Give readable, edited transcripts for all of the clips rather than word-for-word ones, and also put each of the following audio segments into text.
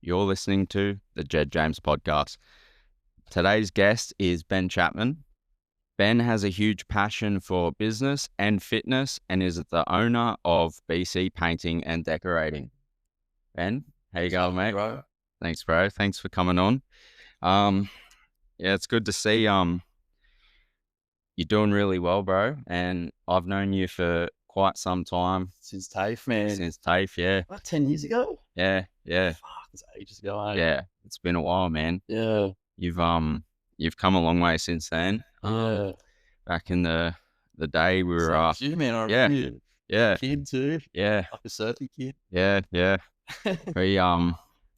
You're listening to the Jed James podcast. Today's guest is Ben Chapman. Ben has a huge passion for business and fitness and is the owner of BC Painting and Decorating. Ben, how you going, mate? Bro. Thanks, bro. Thanks for coming on. Yeah, it's good to see you're doing really well, bro. And I've known you for quite some time. Since TAFE, man. Since TAFE, yeah. What, 10 years ago? Yeah. Fuck, it's ages ago. Eh? Yeah. It's been a while, man. Yeah. You've come a long way since then. Yeah. Back in the day we were you, man. I remember you. yeah. Kid too. Yeah. Like a surfy kid. Yeah. We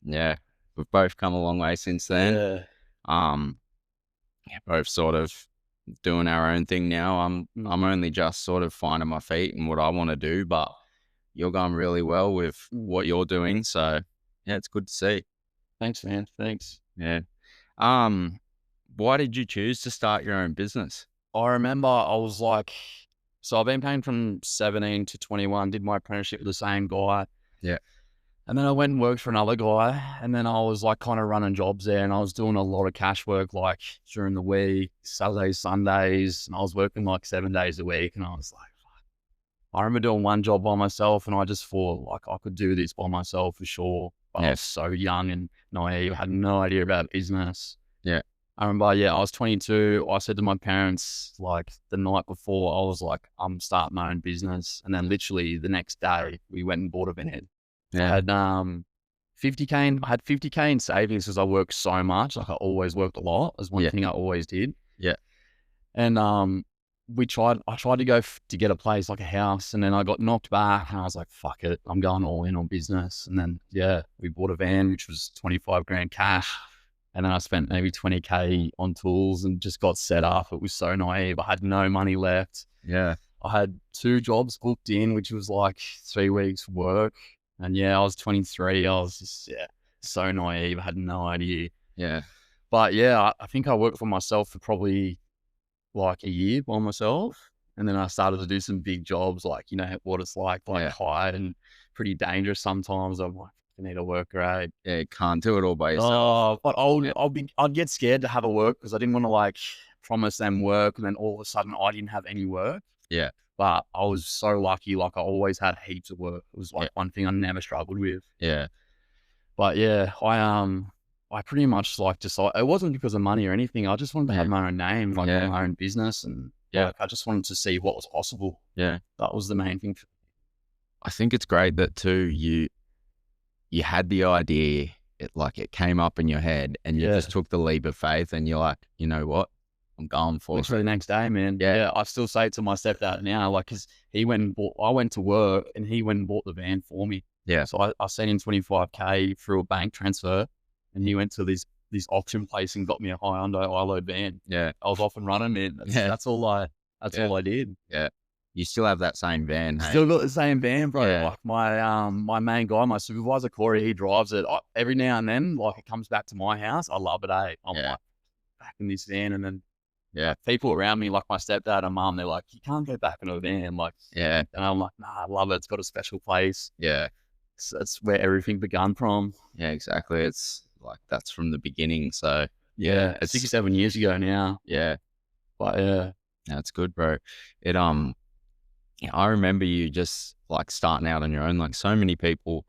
yeah, we've both come a long way since then. Yeah. Both sort of doing our own thing now. I'm only just sort of finding my feet and what I want to do, but you're going really well with what you're doing. So yeah, it's good to see. Thanks, man. Thanks. Yeah. Why did you choose to start your own business? I remember I was like, so I've been paying from 17 to 21, did my apprenticeship with the same guy. Yeah. And then I went and worked for another guy, and then I was like kind of running jobs there, and I was doing a lot of cash work like during the week, Saturdays, Sundays, and I was working like 7 days a week, and I was like, fuck. I remember doing one job by myself, and I just thought like I could do this by myself for sure. But I was so young and naive, I had no idea about business. Yeah. I remember, I was 22. I said to my parents, like the night before, I was like, I'm starting my own business. And then literally the next day, we went and bought a van. Yeah. I had 50K in savings because I worked so much. Like I always worked a lot. As one thing I always did. Yeah. And I tried to go to get a place, like a house, and then I got knocked back, and I was like, fuck it, I'm going all in on business. And then we bought a van, which was 25 grand cash. And then I spent maybe 20K on tools and just got set up. It was so naive. I had no money left. Yeah. I had 2 jobs booked in, which was like 3 weeks work. And I was 23. I was just, so naive. I had no idea. Yeah. But I think I worked for myself for probably like a year by myself. And then I started to do some big jobs, like, you know, what it's like high and pretty dangerous sometimes. I'm like, I need a work rate. Yeah, you can't do it all by yourself. But I'd get scared to have a work because I didn't want to like promise them work and then all of a sudden I didn't have any work. Yeah. But I was so lucky, like I always had heaps of work. It was like one thing I never struggled with. Yeah. But I pretty much like decided it wasn't because of money or anything. I just wanted to have my own name, like my own business, and like I just wanted to see what was possible. Yeah. That was the main thing. I think it's great that too you had the idea, it came up in your head and you just took the leap of faith and you're like, you know what, I'm going for it. Literally the next day, man. Yeah. I still say it to my stepdad now, like, cause I went to work and he went and bought the van for me. Yeah. So I sent him 25K through a bank transfer and he went to this auction place and got me a Hyundai I-Load van. Yeah. I was off and running, man. That's all I did. Yeah. You still have that same van, hey? Still got the same van, bro. Yeah. Like my main guy, my supervisor, Corey, he drives it. Every now and then, like it comes back to my house. I love it, eh? I'm like back in this van, and then people around me, like my stepdad and mum, they're like, you can't go back in a van, like and I'm like, nah, I love it. It's got a special place. Yeah, so that's where everything began from. Yeah, exactly. It's like that's from the beginning. So it's 6 or 7 years ago now. Yeah, but that's good, bro. It I remember you just like starting out on your own. Like so many people,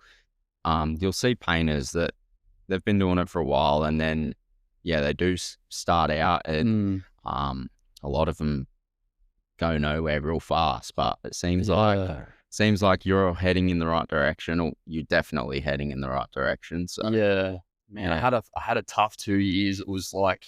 you'll see painters that they've been doing it for a while, and then they do start out, and a lot of them go nowhere real fast. But it seems like you're heading in the right direction, or you're definitely heading in the right direction. So man, I had a tough 2 years. It was like,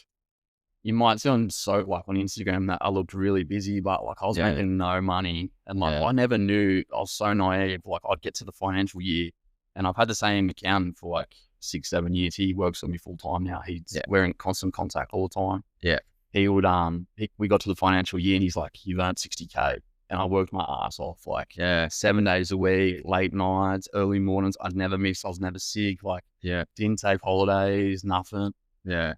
you might see on Instagram that I looked really busy, but like I was making no money. And like, I never knew, I was so naive. Like I'd get to the financial year and I've had the same accountant for like 6-7 years. He works for me full time now. We're in constant contact all the time. Yeah. He would, we got to the financial year and he's like, you've earned 60K. And I worked my ass off, like 7 days a week, late nights, early mornings. I'd never miss. I was never sick. Like, didn't take holidays, nothing. Yeah.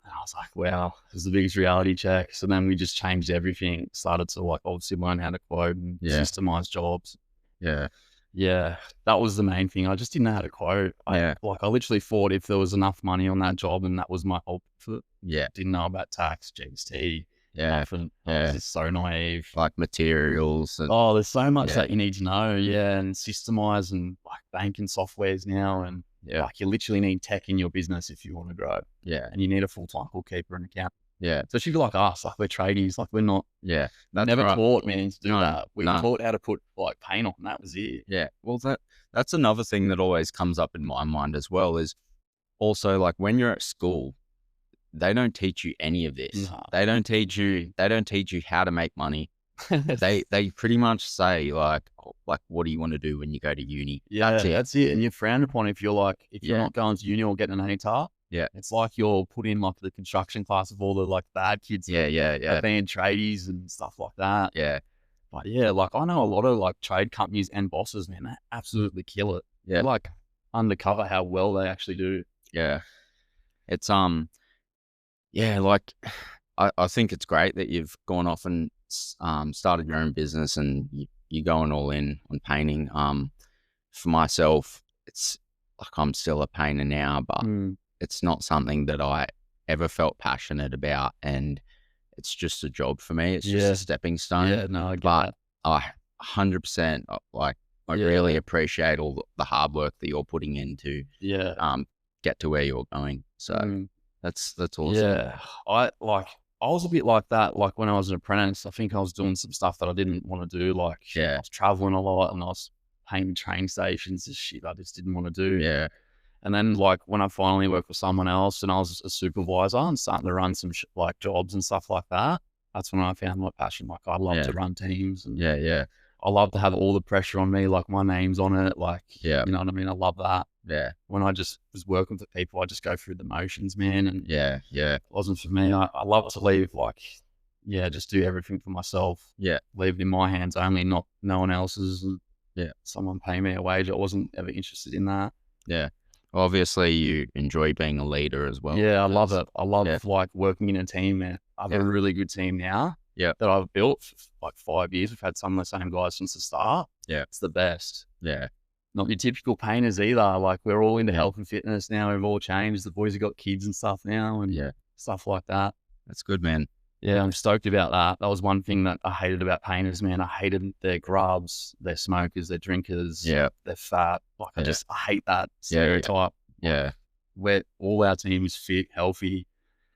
And I was like, wow, this is the biggest reality check. So then we just changed everything. Started to like obviously learn how to quote and systemize jobs. Yeah. Yeah, that was the main thing. I just didn't know how to quote. Yeah, I literally thought if there was enough money on that job and that was my whole profit, yeah, didn't know about tax, GST, yeah, nothing. I was yeah. just so naive. Like materials and Oh, there's so much yeah, that you need to know. Yeah, and systemize and like banking softwares now, and yeah, like you literally need tech in your business if you want to grow, yeah, and you need a full time bookkeeper and account. yeah, Especially like us, like we're tradies, like we're not yeah. That's never right. taught me to do No, that. We were no. taught how to put like paint on. That was it. Yeah. Well, that's another thing that always comes up in my mind as well is also like when you're at school, they don't teach you any of this. Nah. They don't teach you how to make money. They pretty much say like, "Oh, like what do you want to do when you go to uni?" Yeah, That's it. that's it. And you're frowned upon if you're like, if you're Yeah. not going to uni or getting an ATAR. Yeah. It's like you're put in like the construction class of all the like bad kids Yeah. Yeah. that Yeah. being tradies and stuff like that. Yeah. But yeah, like I know a lot of like trade companies and bosses, man, they absolutely kill it. Yeah. They like undercover how well they actually do. Yeah. It's yeah, like I think it's great that you've gone off and started your own business and you're going all in on painting. For myself, it's like I'm still a painter now, but Mm, it's not something that I ever felt passionate about, and it's just a job for me. It's just a yeah, stepping stone. yeah, no, I get But that. I 100% like I really Yeah, appreciate all the hard work that you're putting in to yeah. um get to where you're going. So Mm. that's awesome. Yeah, I was a bit like that, like, when I was an apprentice. I think I was doing some stuff that I didn't wanna do, like, I Yeah, was traveling a lot and I was painting train stations and shit I just didn't wanna do. yeah, And then, like, when I finally worked for someone else and I was a supervisor and starting to run some like, jobs and stuff like that, that's when I found my passion. Like, I love yeah, to run teams and yeah, yeah, I love to have all the pressure on me, like, my name's on it, like, yeah, you know what I mean? I love that. yeah, When I just was working for people, I just go through the motions, man, and yeah, yeah, wasn't for me. I love to leave, like, yeah, just do everything for myself. yeah, Leave it in my hands only, not no one else's. And yeah, someone pay me a wage. I wasn't ever interested in that. yeah. Obviously, you enjoy being a leader as well. Yeah, I love Because it. I yeah, love like working in a team, man. I have yeah, a really good team now yeah, that I've built for like 5 years. We've had some of the same guys since the start. yeah, It's the best. yeah, Not your typical painters either. Like we're all into yeah, health and fitness now. We've all changed. The boys have got kids and stuff now and yeah. stuff like that. That's good, man. Yeah, I'm stoked about that. That was one thing that I hated about painters, man. I hated their grubs, their smokers, their drinkers, Yeah, they're fat. Like yeah, I hate that yeah, yeah, stereotype. Like yeah. where all our team is fit, healthy,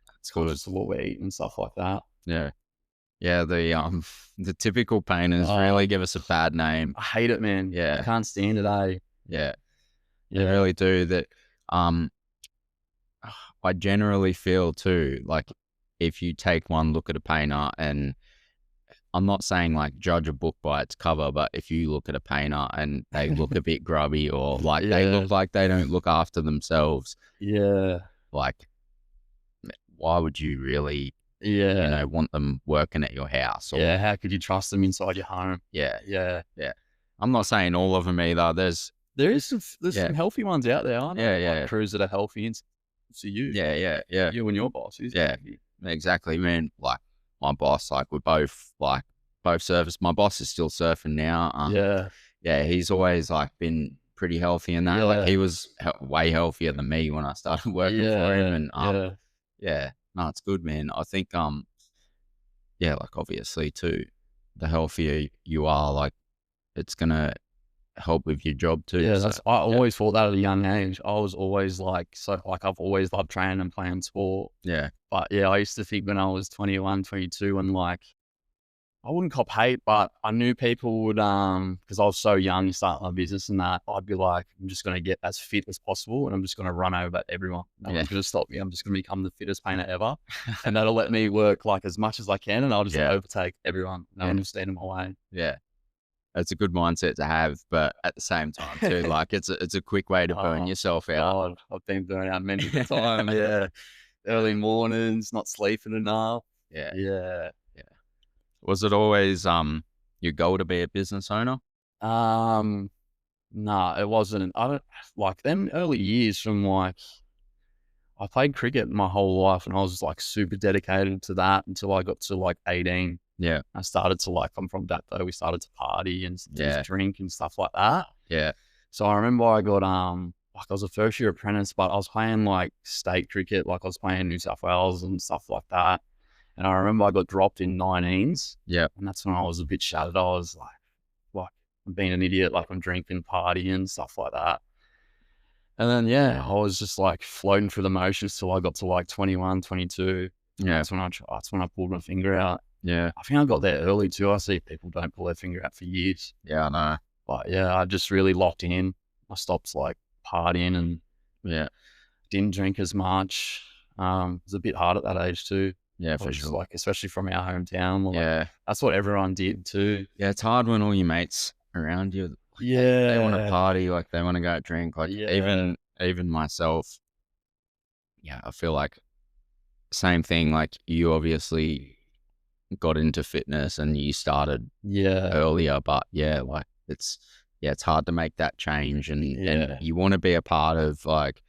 That's good. conscious of what we eat and stuff like that. Yeah, yeah. The typical painters Oh, really give us a bad name. I hate it, man. I Yeah, can't stand it, eh? yeah. They Yeah. really do. That um, I generally feel too like if you take one look at a painter, and I'm not saying like judge a book by its cover, but if you look at a painter and they look a bit grubby or like they Yeah. look like they don't look after themselves, Yeah. like why would you really, Yeah. want them working at your house or Yeah. How could you trust them inside your home? yeah, Yeah. yeah. I'm not saying all of them either. There's Yeah, some healthy ones out there. I know yeah, like yeah, crews that are healthy and to you. yeah, yeah, yeah, You and your boss, who's yeah. healthy? Exactly, man. Like my boss, like we both surfers. My boss is still surfing now. Yeah. Yeah, he's always like been pretty healthy in that. Like Yeah. he was way healthier than me when I started working for him, Yeah. and Yeah. yeah, no, it's good, man. I think yeah, like obviously too, the healthier you are, like it's gonna help with your job too. Yeah, So that's I yeah, always thought that at a young age. I was always like so like I've always loved training and playing sport. yeah, But yeah, I used to think when I was 21, 22, and like I wouldn't cop hate, but I knew people would because I was so young starting my business and that, I'd be like, I'm just gonna get as fit as possible and I'm just gonna run over everyone. No yeah, one's gonna stop me. I'm just gonna become the fittest painter ever. And that'll let me work like as much as I can and I'll just yeah, overtake everyone. No yeah, one will stand in my way. yeah. It's a good mindset to have, but at the same time too, like it's a quick way to burn Oh yourself out. God, I've been burnt out many a time. Yeah. Early mornings, not sleeping enough. Yeah, Yeah. yeah. Was it always your goal to be a business owner? Um, no, it wasn't. I don't like them early years from like I played cricket my whole life and I was like super dedicated to that until I got to like 18. Yeah. I started to like, I'm from that though. We started to party and just Yeah. drink and stuff like that. Yeah. So I remember I got, like I was a first year apprentice, but I was playing like state cricket, like I was playing New South Wales and stuff like that. And I remember I got dropped in 19s. Yeah. And that's when I was a bit shattered. I was like, I'm being an idiot, like I'm drinking, partying, stuff like that. And then, yeah, I was just like floating through the motions till I got to like 21, 22. And Yeah. that's when I pulled my finger out. Yeah. I think I got there early too. I see people don't pull their finger out for years. Yeah. I know. But yeah, I just really locked in. I stopped like partying and Yeah. didn't drink as much. It was a bit hard at that age too. Yeah, I for was sure. like, especially from our hometown. Like, Yeah. that's what everyone did too. Yeah, it's hard when all your mates around you, like, they want to Yeah. party, like they want to go out drink. Like Yeah. even myself, yeah, I feel like same thing. Like you obviously got into fitness and you started Yeah. earlier, but yeah, like it's hard to make that change, and Yeah. you want to be a part of like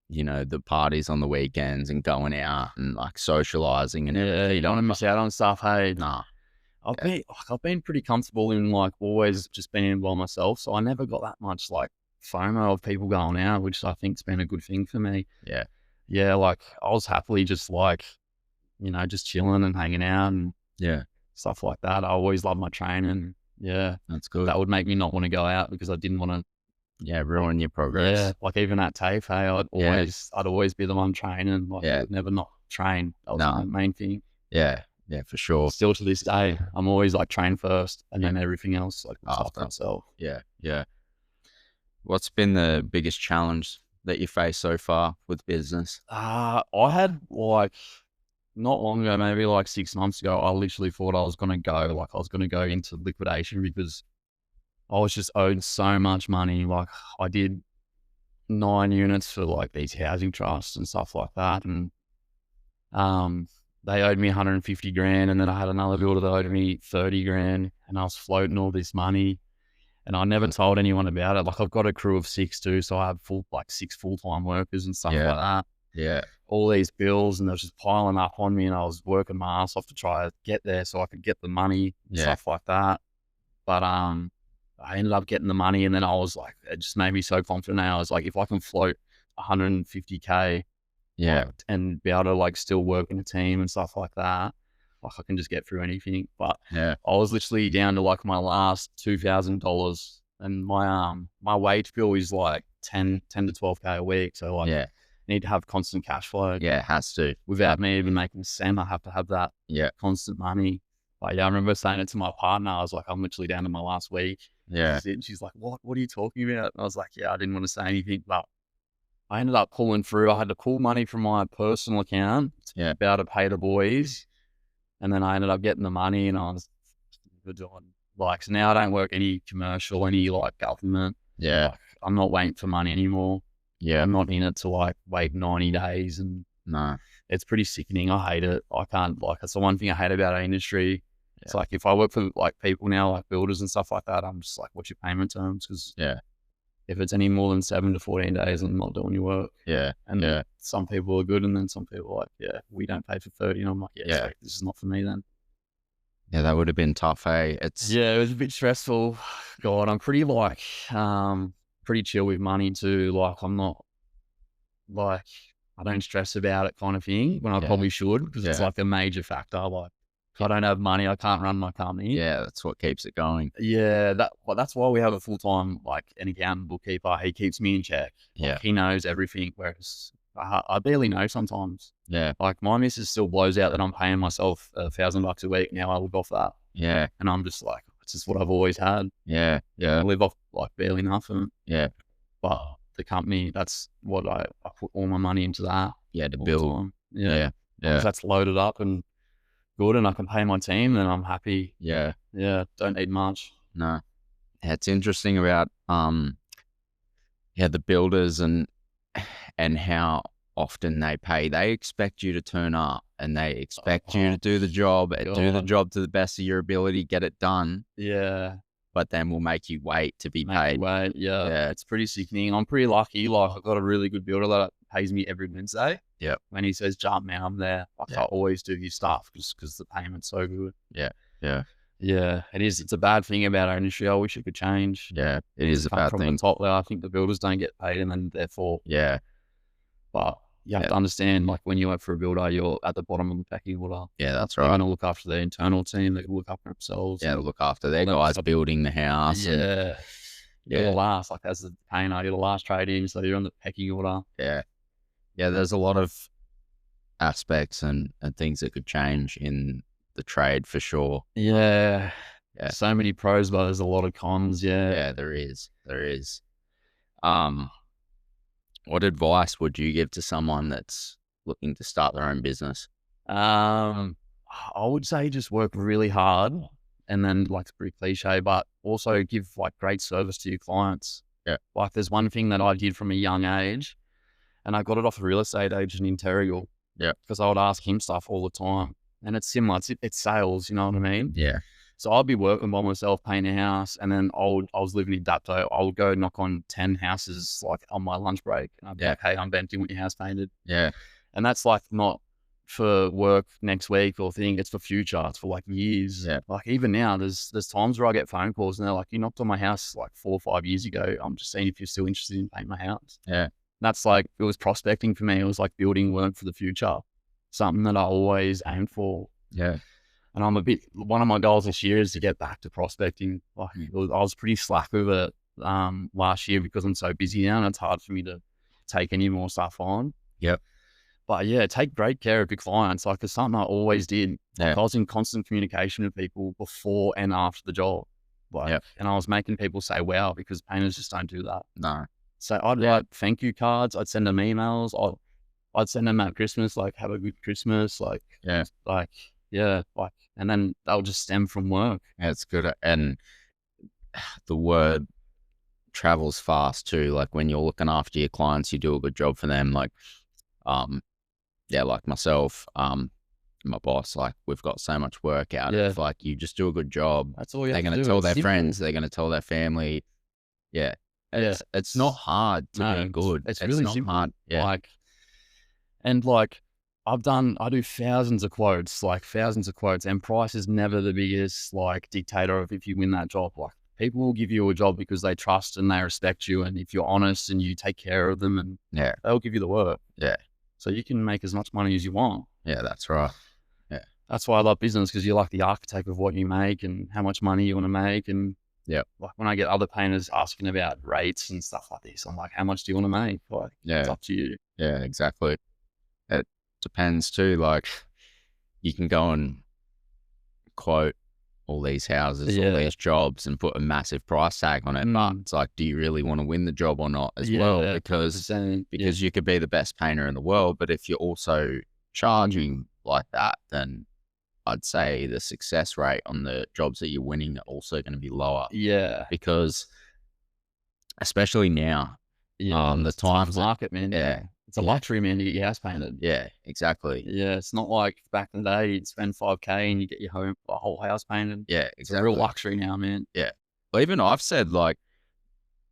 the parties on the weekends and going out and like socializing and Yeah. everything. You don't want to miss out on stuff. Hey, Nah. I've been pretty comfortable in like always just being by myself. So I never got that much like FOMO of people going out, which I think's been a good thing for me. Yeah. Yeah. Like I was happily just like, just chilling and hanging out and Yeah. stuff like that. I always loved my training. Yeah. That's good. That would make me not want to go out because I didn't want to. Yeah, ruin your progress. Yeah. Like even at TAFE, hey, I'd always be the one training. Like I would never not train. That was my main thing. Yeah. Yeah, for sure. Still to this day, I'm always like train first and then everything else like after myself. Yeah. Yeah. What's been the biggest challenge that you faced so far with business? I had like not long ago, maybe like 6 months ago, I literally thought I was going to go into liquidation because I was just owed so much money. Like I did 9 units for like these housing trusts and stuff like that. And, they owed me 150 grand. And then I had another builder that owed me 30 grand and I was floating all this money and I never told anyone about it. Like I've got a crew of 6 too. So I have 6 full-time workers and stuff like that. Yeah. All these bills and they was just piling up on me and I was working my ass off to try to get there so I could get the money and stuff like that. But I ended up getting the money and then I was like, it just made me so confident now. I was like, if I can float 150K and be able to like still work in a team and stuff like that, like I can just get through anything. But I was literally down to like my last $2,000 and my wage bill is like 10 to 12K a week. So like I need to have constant cash flow. Yeah, it has to. Without me even making a cent, I have to have that constant money. But yeah, I remember saying it to my partner. I was like, I'm literally down to my last week. Yeah. And she's like, what are you talking about? And I was like, yeah, I didn't want to say anything, but I ended up pulling through. I had to pull money from my personal account to be able to pay the boys. And then I ended up getting the money and I was doing like, so now I don't work any commercial, any like government. Yeah. Like, I'm not waiting for money anymore. Yeah. I'm not in it to like wait 90 days and it's pretty sickening. I hate it. I can't it's the one thing I hate about our industry. It's like, if I work for like people now, like builders and stuff like that, I'm just like, what's your payment terms? Because if it's any more than 7 to 14 days, I'm not doing your work. Yeah. And some people are good. And then some people are like, we don't pay for 30. And I'm like, so this is not for me then. Yeah, that would have been tough, hey? It was a bit stressful. God, I'm pretty like, pretty chill with money too. Like I'm not like, I don't stress about it kind of thing when I probably should, because it's like a major factor. Like if I don't have money, I can't run my company. Yeah, that's what keeps it going. Yeah, that's why we have a full-time like an accountant bookkeeper. He keeps me in check. Like, he knows everything, whereas I barely know sometimes. Yeah. Like my missus still blows out that I'm paying myself $1,000 a week. Now I live off that. Yeah. And I'm just like, it's just what I've always had. Yeah. Yeah. I live off like barely nothing. Yeah. But the company, that's what I put all my money into that. Yeah, to build. Yeah. Once that's loaded up and good and I can pay my team, then I'm happy. Yeah. Yeah. Don't need much. No. Yeah, it's interesting about the builders and how often they pay. They expect you to turn up and they expect you to do the job, do the job to the best of your ability, get it done. Yeah. but then will make you wait to be Make paid. you wait. Yeah. Yeah. It's pretty sickening. I'm pretty lucky. Like, I've got a really good builder that pays me every Wednesday. Yep. When he says jump, man, I'm there. Like, Yeah. I always do his stuff because the payment's so good. Yeah. Yeah. Yeah, it is. It's a bad thing about our industry. I wish it could change. Yeah. It is a Come bad from thing. the top there. I think the builders don't get paid, and then therefore, Yeah. but you have Yeah. to understand, like, when you work for a builder, you're at the bottom of the pecking order. Yeah, that's They're right. going to look after their internal team. They can look after themselves. Yeah, and look after their all that guys stuff. building the house. and- Yeah. You're Yeah. the last, like, as the painter, you're the last trade in, so you're on the pecking order. yeah. Yeah, there's a lot of aspects and things that could change in the trade for sure. Yeah. Yeah. So many pros, but there's a lot of cons. Yeah. Yeah, there is. There is. What advice would you give to someone that's looking to start their own business? I would say just work really hard, and then, like, it's pretty cliche, but also give, like, great service to your clients. Yeah. Like, there's one thing that I did from a young age, and I got it off a real estate agent in Terrigal. Yeah. Because I would ask him stuff all the time, and it's similar. It's sales, you know what I mean? Yeah. So I'd be working by myself, painting a house, and then I was living in Dapto. I would go knock on 10 houses, like, on my lunch break. And I'd be Yeah. like, hey, I'm Ben, do you want your house painted? Yeah. And that's, like, not for work next week or thing. It's for future. It's for, like, years. Yeah. Like, even now, there's times where I get phone calls and they're like, you knocked on my house like 4 or 5 years ago. I'm just seeing if you're still interested in painting my house. Yeah. That's like, it was prospecting for me. It was like building work for the future. Something that I always aimed for. Yeah. And one of my goals this year is to get back to prospecting. Like, I was pretty slack with it last year because I'm so busy now, and it's hard for me to take any more stuff on. Yep. But yeah, take great care of your clients. Like, it's something I always did. Yeah. Like, I was in constant communication with people before and after the job. Like, Yep. and I was making people say, wow, because painters just don't do that. No. So I'd write thank you cards. I'd send them emails. I'd send them at Christmas, like, have a good Christmas. Like, Yeah. and then they'll just stem from work. Yeah, it's good. And the word travels fast too. Like, when you're looking after your clients, you do a good job for them. Like, like myself, my boss, like, we've got so much work out Yeah. of, like, you just do a good job. That's all you They're have to going to do. tell It's their simple. friends. They're going to tell their family. Yeah. It's not hard to No, be good. it's really not simple. hard. Yeah. Like, and like, I do thousands of quotes, and price is never the biggest, like, dictator of if you win that job. Like, people will give you a job because they trust and they respect you, and if you're honest and you take care of them, and Yeah. they'll give you the work. Yeah. So you can make as much money as you want. Yeah, that's right. That's why I love business, because you're like the architect of what you make and how much money you want to make. And Yep. like, when I get other painters asking about rates and stuff like this, I'm like, how much do you want to make? Like, it's Yeah. up to you. Yeah, exactly. It depends too. Like, you can go and quote all these houses, Yeah. all these jobs, and put a massive price tag on it. But it's like, do you really want to win the job or not as well? Because 100%. you could be the best painter in the world, but if you're also charging like that, then I'd say the success rate on the jobs that you're winning are also going to be lower. Yeah. Because especially now, the it's a tough times, market, man. yeah, It's a luxury, man, to get your house painted. yeah, exactly. Yeah. It's not like back in the day, you'd spend $5K and you get your whole house painted. Yeah, It's a real luxury now, man. Well, even I've said, like,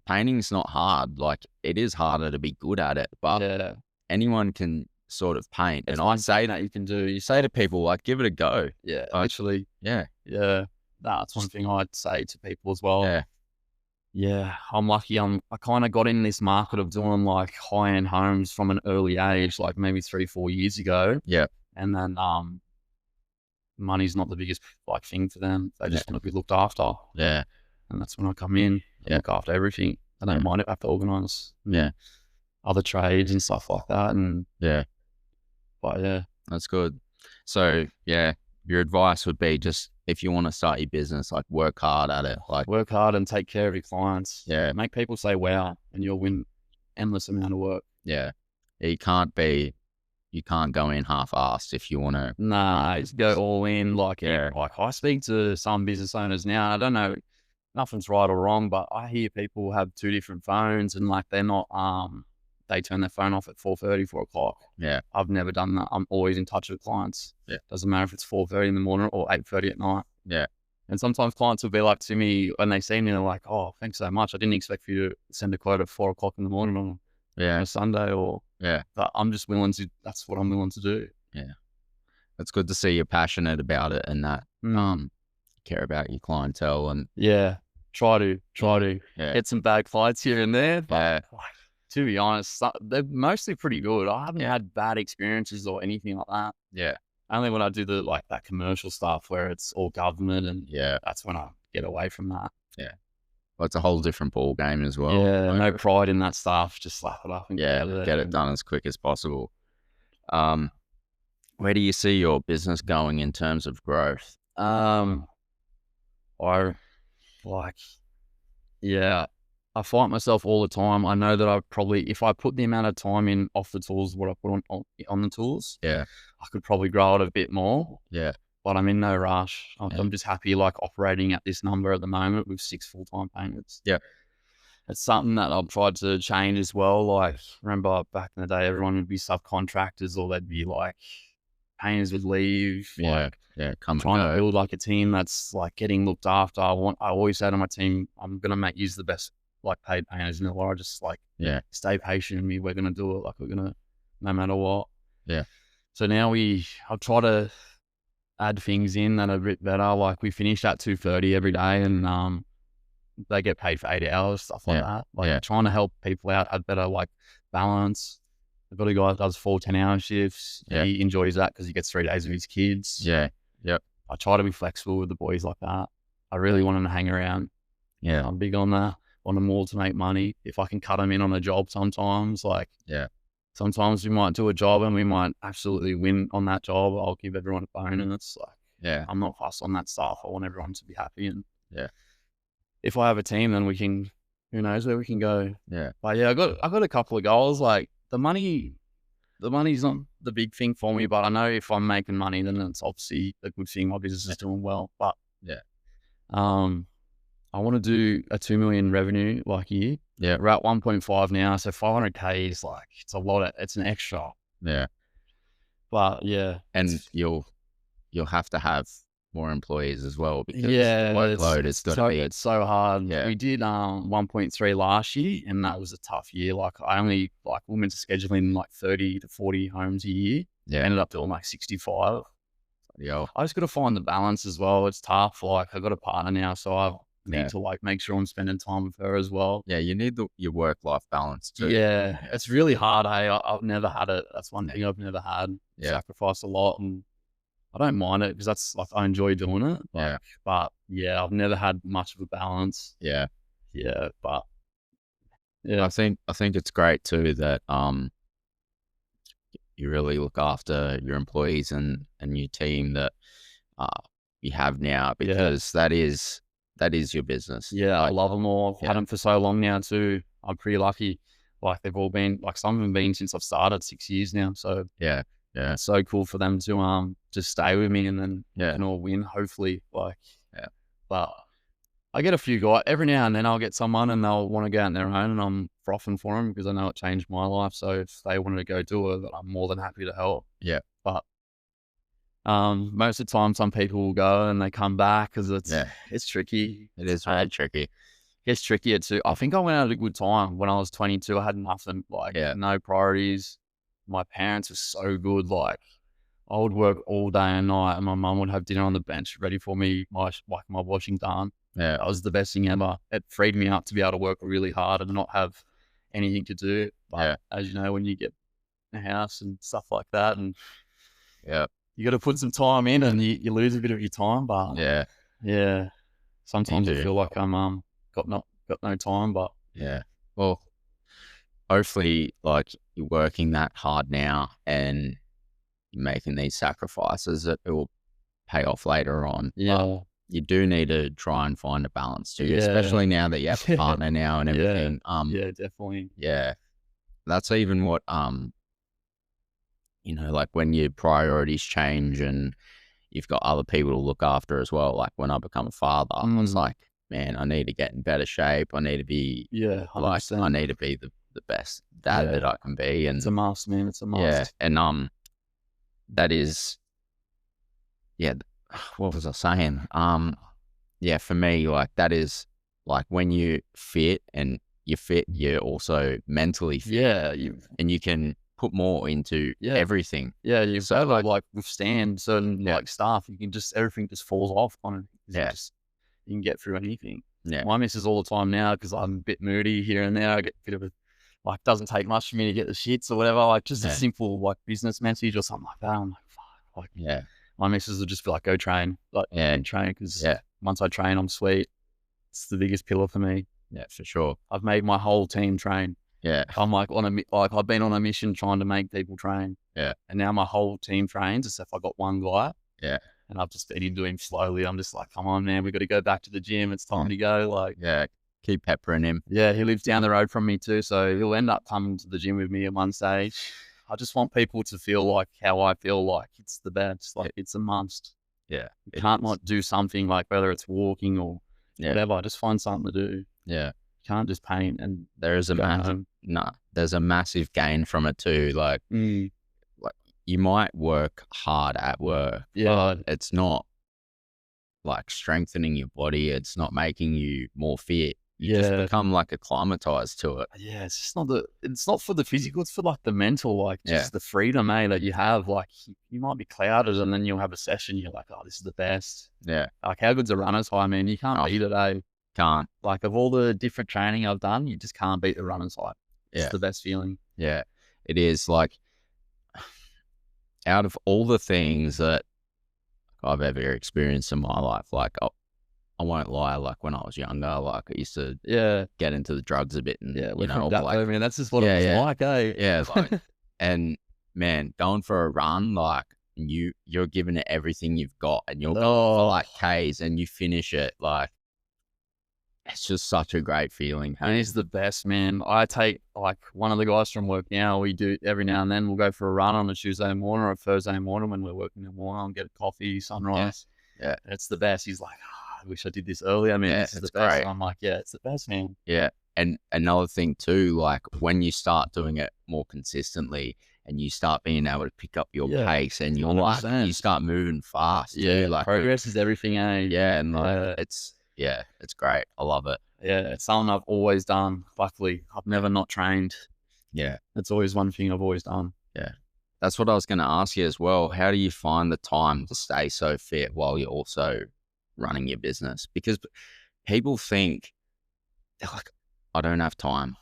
painting's not hard. Like, it is harder to be good at it, but Yeah. anyone can sort of paint. It's And I say that you can do. you say to people, like, give it a go. Yeah. Like, Literally. Yeah, Yeah. That's one thing I'd say to people as well. yeah, Yeah, I'm lucky. I kind of got in this market of doing, like, high-end homes from an early age, like maybe 3-4 years ago. yeah, And then money's not the biggest, like, thing for them. They just want to be looked after. yeah, And that's when I come in and Yeah. look after everything. I don't mind if I have to organise yeah, other trades and stuff like that. But yeah, that's good. So, yeah, your advice would be, just, if you want to start your business, like, work hard at it. Like, work hard and take care of your clients. Yeah. Make people say wow, and you'll win endless amount of work. yeah, you can't go in half-assed if you want to. Nah, just go all in. Like, Yeah. like, I speak to some business owners now, and I don't know, nothing's right or wrong, but I hear people have 2 different phones, and, like, they're not, they turn their phone off at 4:30, 4 o'clock. Yeah, I've never done that. I'm always in touch with clients. Yeah. Doesn't matter if it's 4:30 in the morning or 8:30 at night. Yeah. And sometimes clients will be like to me when they see me, they're like, "Oh, thanks so much. I didn't expect for you to send a quote at 4 o'clock in the morning on Yeah. a Sunday," or Yeah. but I'm just willing to. That's what I'm willing to do. Yeah. It's good to see you're passionate about it and that, Mm, care about your clientele and yeah, try to yeah. get some bad clients here and there, but Yeah. like, to be honest, they're mostly pretty good. I haven't had bad experiences or anything like that. Yeah. Only when I do the like that commercial stuff where it's all government, and Yeah. that's when I get away from that. Yeah. Well, it's a whole different ball game as well. Yeah, Like, no pride in that stuff. Just slap it up and get yeah, out of get there. it done as quick as possible. Um, where do you see your business going in terms of growth? I like, yeah, I fight myself all the time. I know that I probably, if I put the amount of time in off the tools, what I put on the tools, Yeah. I could probably grow it a bit more. Yeah. But I'm in no rush. Yeah. I'm just happy like operating at this number at the moment with 6 full-time payments. Yeah. It's something that I've tried to change as well. Like, remember back in the day, everyone would be subcontractors or they'd be like painters would leave. Yeah. Like, Yeah. I'm Come and trying to go. build like a team that's like getting looked after. I always say to my team, I'm gonna make use the best like paid painters in the world. Just like Yeah. stay patient with me. We're gonna do it. Like we're gonna, no matter what. Yeah. So now I'll try to add things in that are a bit better. Like we finish at 2:30 every day, and they get paid for 8 hours, stuff like Yeah. that. Like Yeah. trying to help people out, have better like balance. I've got a guy that does 4 10-hour shifts. Yeah. He enjoys that because he gets 3 days with his kids. Yeah. Yep. I try to be flexible with the boys like that. I really want them to hang around. Yeah. I'm big on that. Want them all to make money. If I can cut them in on a job sometimes, like Yeah. sometimes we might do a job and we might absolutely win on that job. I'll give everyone a bonus. Like Yeah. I'm not fussed on that stuff. I want everyone to be happy. And Yeah. if I have a team, then we can, who knows where we can go. Yeah. But yeah, I got a couple of goals. Like the money's not the big thing for me, but I know if I'm making money, then it's obviously a good thing. My business is doing well. But Yeah. I want to do a 2 million revenue like a year. Yeah. We're at 1.5 now, so 500K is like, it's a lot. It's an extra. Yeah. But yeah, And you'll have to have more employees as well because yeah, the workload has got to be. it's so hard. Yeah. We did 1.3 last year, and that was a tough year. Like I only like we meant to schedule in like 30 to 40 homes a year. Yeah. Ended up doing like 65. Yeah. I just got to find the balance as well. It's tough. Like I got a partner now, so I need to like make sure I'm spending time with her as well. Yeah. You need your work-life balance too. Yeah, it's really hard. I've never had it. That's one thing I've never had. Yeah. Sacrificed a lot, and I don't mind it because that's like I enjoy doing it. Like, Yeah. but yeah, I've never had much of a balance. Yeah. Yeah, but yeah, I think it's great too that you really look after your employees and your team that you have now because that is your business. yeah, I Like, love them all. I've had them for so long now too. I'm pretty lucky. Like they've all been like some of them been since I've started 6 years now. So yeah. Yeah. it's so cool for them to just stay with me and then Yeah. can all win. Hopefully, like Yeah. But I get a few guys every now and then. I'll get someone and they'll want to go out on their own, and I'm frothing for them because I know it changed my life. So if they wanted to go do it, I'm more than happy to help. Yeah. But most of the time, some people will go and they come back because it's tricky. It is really tricky. It's trickier too. I think I went out at a good time when I was 22. I had nothing, like no priorities. My parents were so good. Like I would work all day and night, and my mum would have dinner on the bench ready for me, my washing done. Yeah. That was the best thing ever. It freed me up to be able to work really hard and not have anything to do. But as you know, when you get a house and stuff like that, and you got to put some time in, and you lose a bit of your time. But yeah, sometimes I feel like I'm got no time. But yeah, well, hopefully, like you're working that hard now and you're making these sacrifices that it will pay off later on. Yeah. But you do need to try and find a balance too, especially now that you have a partner now and everything. Yeah, definitely. Yeah, that's even what like when your priorities change and you've got other people to look after as well. Like when I become a father, I was like, man, I need to get in better shape. I need to be 100%. I need to be the best dad that I can be. And it's a must, man. It's a must. yeah, and that is what was I saying? yeah, for me, like that is like when you fit and you're fit, you're also mentally fit Yeah, and you can put more into yeah, everything. yeah, you've So got to like, like withstand certain yeah, like stuff. You can just everything just falls off on it because yeah, you can get through anything. yeah, My missus all the time now because I'm a bit moody here and there. I get a bit of a like doesn't take much for me to get the shits or whatever. Like just a yeah, simple like business message or something like that. I'm like, fuck. Like yeah, my missus will just be like, go train, like yeah, train because yeah, once I train, I'm sweet. It's the biggest pillar for me. yeah, for sure. I've made my whole team train. Yeah, I'm like like I've been on a mission trying to make people train, yeah, and now my whole team trains. Except I got one guy, yeah, and I've just been into him slowly. I'm just like, come on, man, we got to go back to the gym. It's time to go. Like, yeah. Keep peppering him. yeah, he lives down the road from me too, so he'll end up coming to the gym with me at one stage. I just want people to feel like how I feel. Like it's the best. Like it's a must. Yeah, You it can't is. not do something like whether it's walking or Yeah, whatever. Just find something to do. You yeah. can't just paint and There is a go massive home. no. There's a massive gain from it too. Mm, Like you might work hard at work, yeah, but it's not like strengthening your body. It's not making you more fit. You just yeah. become like acclimatized to it. Yeah, it's just not it's not for the physical, it's for like the mental, like Yeah, just the freedom, that you have. Like you might be clouded and then you'll have a session, you're like, oh, this is the best. yeah. Like how good's a runner's high, man? You can't Oh, beat it, eh? can't. Like of all the different training I've done, you just can't beat the runner's high. It's Yeah, the best feeling. yeah. It is like out of all the things that I've ever experienced in my life, like I won't lie, like when I was younger, like I used to Yeah. get into the drugs a bit and, Yeah. you We're from know, like, Dapper, man. That's just what it yeah, was yeah, like, eh? yeah, like, and man, going for a run, like you're giving it everything you've got and you're going for Oh, like Ks and you finish it, like it's just such a great feeling. it Hey, is the best, man. I take like one of the guys from work now. We do every now and then. We'll go for a run on a Tuesday morning or a Thursday morning when we're working in the morning. I'll get a coffee, yeah, sunrise. yeah, And it's the best. He's like, "Ah, I wish I did this earlier, man. yeah, This is the it's best." And great. I'm like, yeah, it's the best, man. Yeah. And another thing too, like when you start doing it more consistently and you start being able to pick up your Yeah, pace and you're like, you 100%. start moving fast too. Yeah, Like, progress is everything, eh? yeah. And like, Yeah, yeah, it's great. I love it. yeah. It's something I've always done. Luckily, I've never not trained. Yeah. It's always one thing I've always done. Yeah. That's what I was going to ask you as well. How do you find the time to stay so fit while you're also running your business? Because people think, they're like, I don't have time.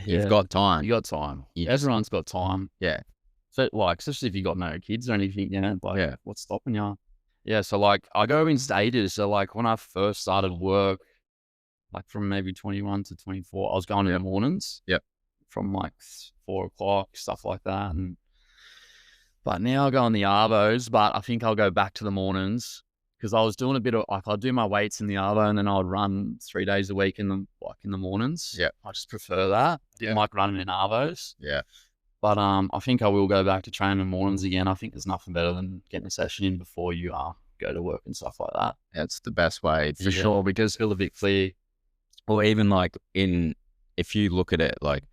You've Yeah, got time. you got time. You just, Everyone's got time. yeah. So, like, especially if you got no kids or anything, like, Yeah. what's stopping you? Yeah, so like, I go in stages. So like, when I first started work, like from maybe 21 to 24, I was going in the mornings. Yep. From like 4 o'clock, stuff like that. But now I go on the arbos, but I think I'll go back to the mornings because I was doing a bit of like I'll do my weights in the arvo and then I'll run 3 days a week in the mornings. Yeah. I just prefer that. Didn't Yeah. like running in arvos. Yeah. But I think I will go back to training in the mornings again. I think there's nothing better than getting a session in before you go to work and stuff like that. It's the best way for Yeah. sure because, Feel a bit clear. or even like if you look at it, like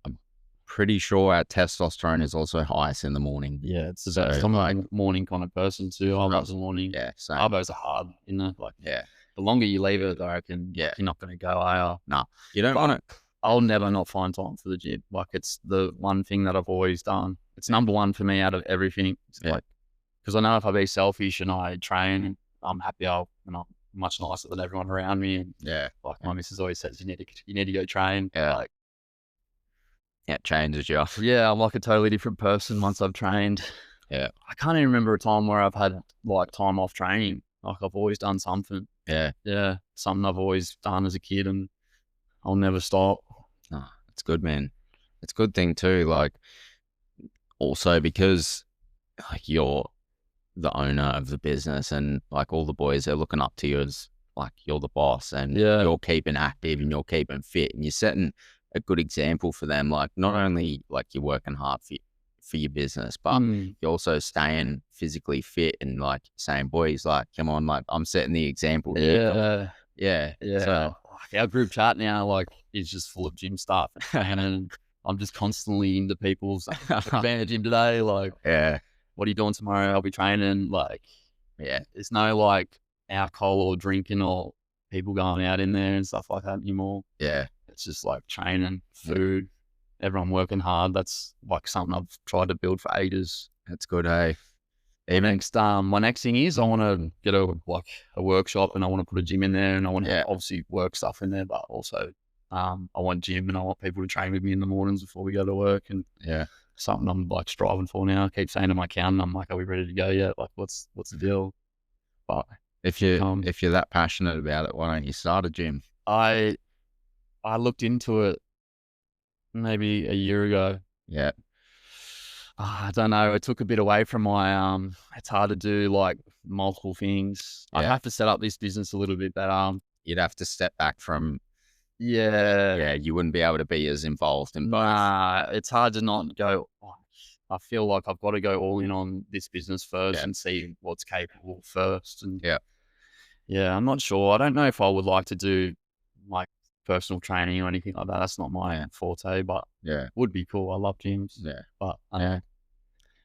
I'm pretty sure our testosterone is also highest in the morning. Yeah, it's the So, best. I'm like, a morning kind of person too. I love the morning. yeah, same. Arbos are hard, like Yeah. the longer you leave it, I reckon Yeah. you're not going to go, are No, you don't But- want to. I'll never not find time for the gym. Like it's the one thing that I've always done. It's number one for me out of everything. It's Yeah. like, because I know if I be selfish and I train, I'm happier and I'm much nicer than everyone around me. And Yeah. like my missus always says, you need to go train. Yeah. Like, Yeah. It changes you. yeah, I'm like a totally different person once I've trained. Yeah. I can't even remember a time where I've had like time off training. Like I've always done something. Yeah. Yeah, something I've always done as a kid, and I'll never stop. Oh, it's good, man. It's a good thing too. Like also because like you're the owner of the business and like all the boys are looking up to you as like you're the boss and Yeah. you're keeping active and you're keeping fit and you're setting a good example for them. Like not only like you're working hard for your business, but you're also staying physically fit and like saying, boys, like, come on, like I'm setting the example here. Yeah, Yeah. So like our group chat now, like, is just full of gym stuff, and I'm just constantly into people's. Been at gym today, like, yeah. what are you doing tomorrow? I'll be training. Like, Yeah. there's no like alcohol or drinking or people going out in there and stuff like that anymore. Yeah. It's just like training, Yeah. food, everyone working hard. That's like something I've tried to build for ages. That's good, hey? My Even next thing is I want to get a workshop, and I want to put a gym in there, and I want to yeah, obviously work stuff in there, but also I want gym, and I want people to train with me in the mornings before we go to work, and yeah. something I'm like striving for now. I keep saying to my accountant, I'm like, "Are we ready to go yet? Like, what's the deal?" But um, If you're that passionate about it, why don't you start a gym? I looked into it maybe a year ago. Yeah, I don't know. It took a bit away from my it's hard to do like multiple things. I'd yeah. have to set up this business a little bit better. You'd have to step back from Yeah. yeah, you wouldn't be able to be as involved in both. Nah, it's hard to not go. "Oh, I feel like I've got to go all in on this business first Yeah. and see what's capable first." And Yeah. yeah, I'm not sure. I don't know if I would like to do like personal training or anything like that. That's not my Yeah. forte, but Yeah. would be cool. I love gyms, Yeah. but I Yeah.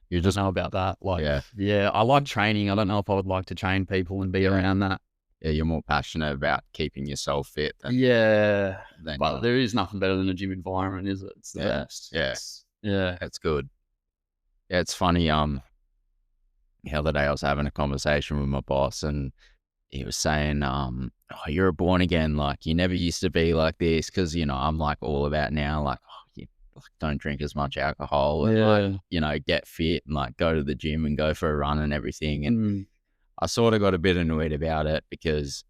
You're don't just know about that. Like, yeah. yeah, I like training. I don't know if I would like to train people and be Yeah. around that. Yeah, you're more passionate about keeping yourself fit Yeah, than but there is nothing better than a gym environment, is it? It's the yeah. best. Yeah. Yeah. That's good. Yeah, it's funny, the other day I was having a conversation with my boss and he was saying, "Oh, you're a born again. Like you never used to be like this." Because I'm like all about now, like, oh, you like, don't drink as much alcohol and like Yeah. get fit and like go to the gym and go for a run and everything. And Mm, I sort of got a bit annoyed about it because,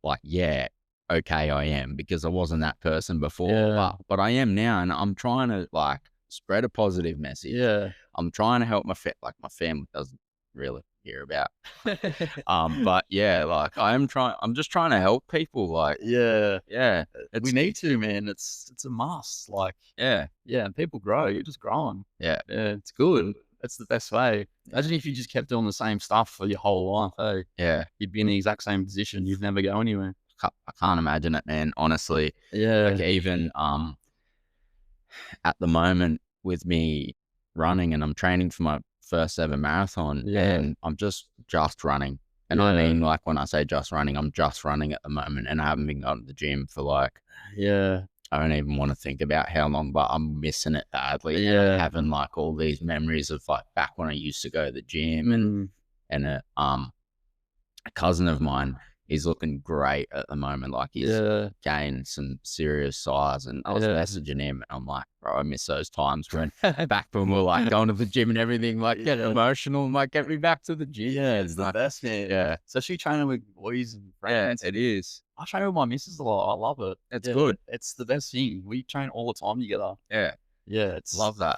like, yeah, okay, I am because I wasn't that person before, yeah. but I am now, and I'm trying to like spread a positive message. Yeah. I'm trying to help like my family doesn't really hear about. But yeah, like I'm just trying to help people. Like, Yeah. yeah, We it's need to, man. It's a must. Like, yeah, yeah, and people grow. You're just growing. yeah, Yeah, it's good. That's the best way. Imagine if you just kept doing the same stuff for your whole life, hey? yeah. You'd be in the exact same position. You'd never go anywhere. I can't imagine it, man. Honestly, like Yeah. even at the moment with me running and I'm training for my first ever marathon Yeah. and I'm just running. And I Yeah. mean, like when I say just running, I'm just running at the moment and I haven't been going to the gym for like, Yeah. I don't even want to think about how long, but I'm missing it badly. And I'm Yeah. having like all these memories of like back when I used to go to the gym Mm, and a cousin of mine, he's looking great at the moment. Like he's yeah. gained some serious size. And I was Yeah. messaging him and I'm like, bro, I miss those times when back when we we're like going to the gym and everything, like get Yeah. emotional and like get me back to the gym. Yeah, it's the Like, best, man. yeah. Especially training with boys and Yeah, friends. it is. I train with my missus a lot. I love it. It's Yeah, good. it's the best thing. We train all the time together. Yeah. Yeah, it's Love that.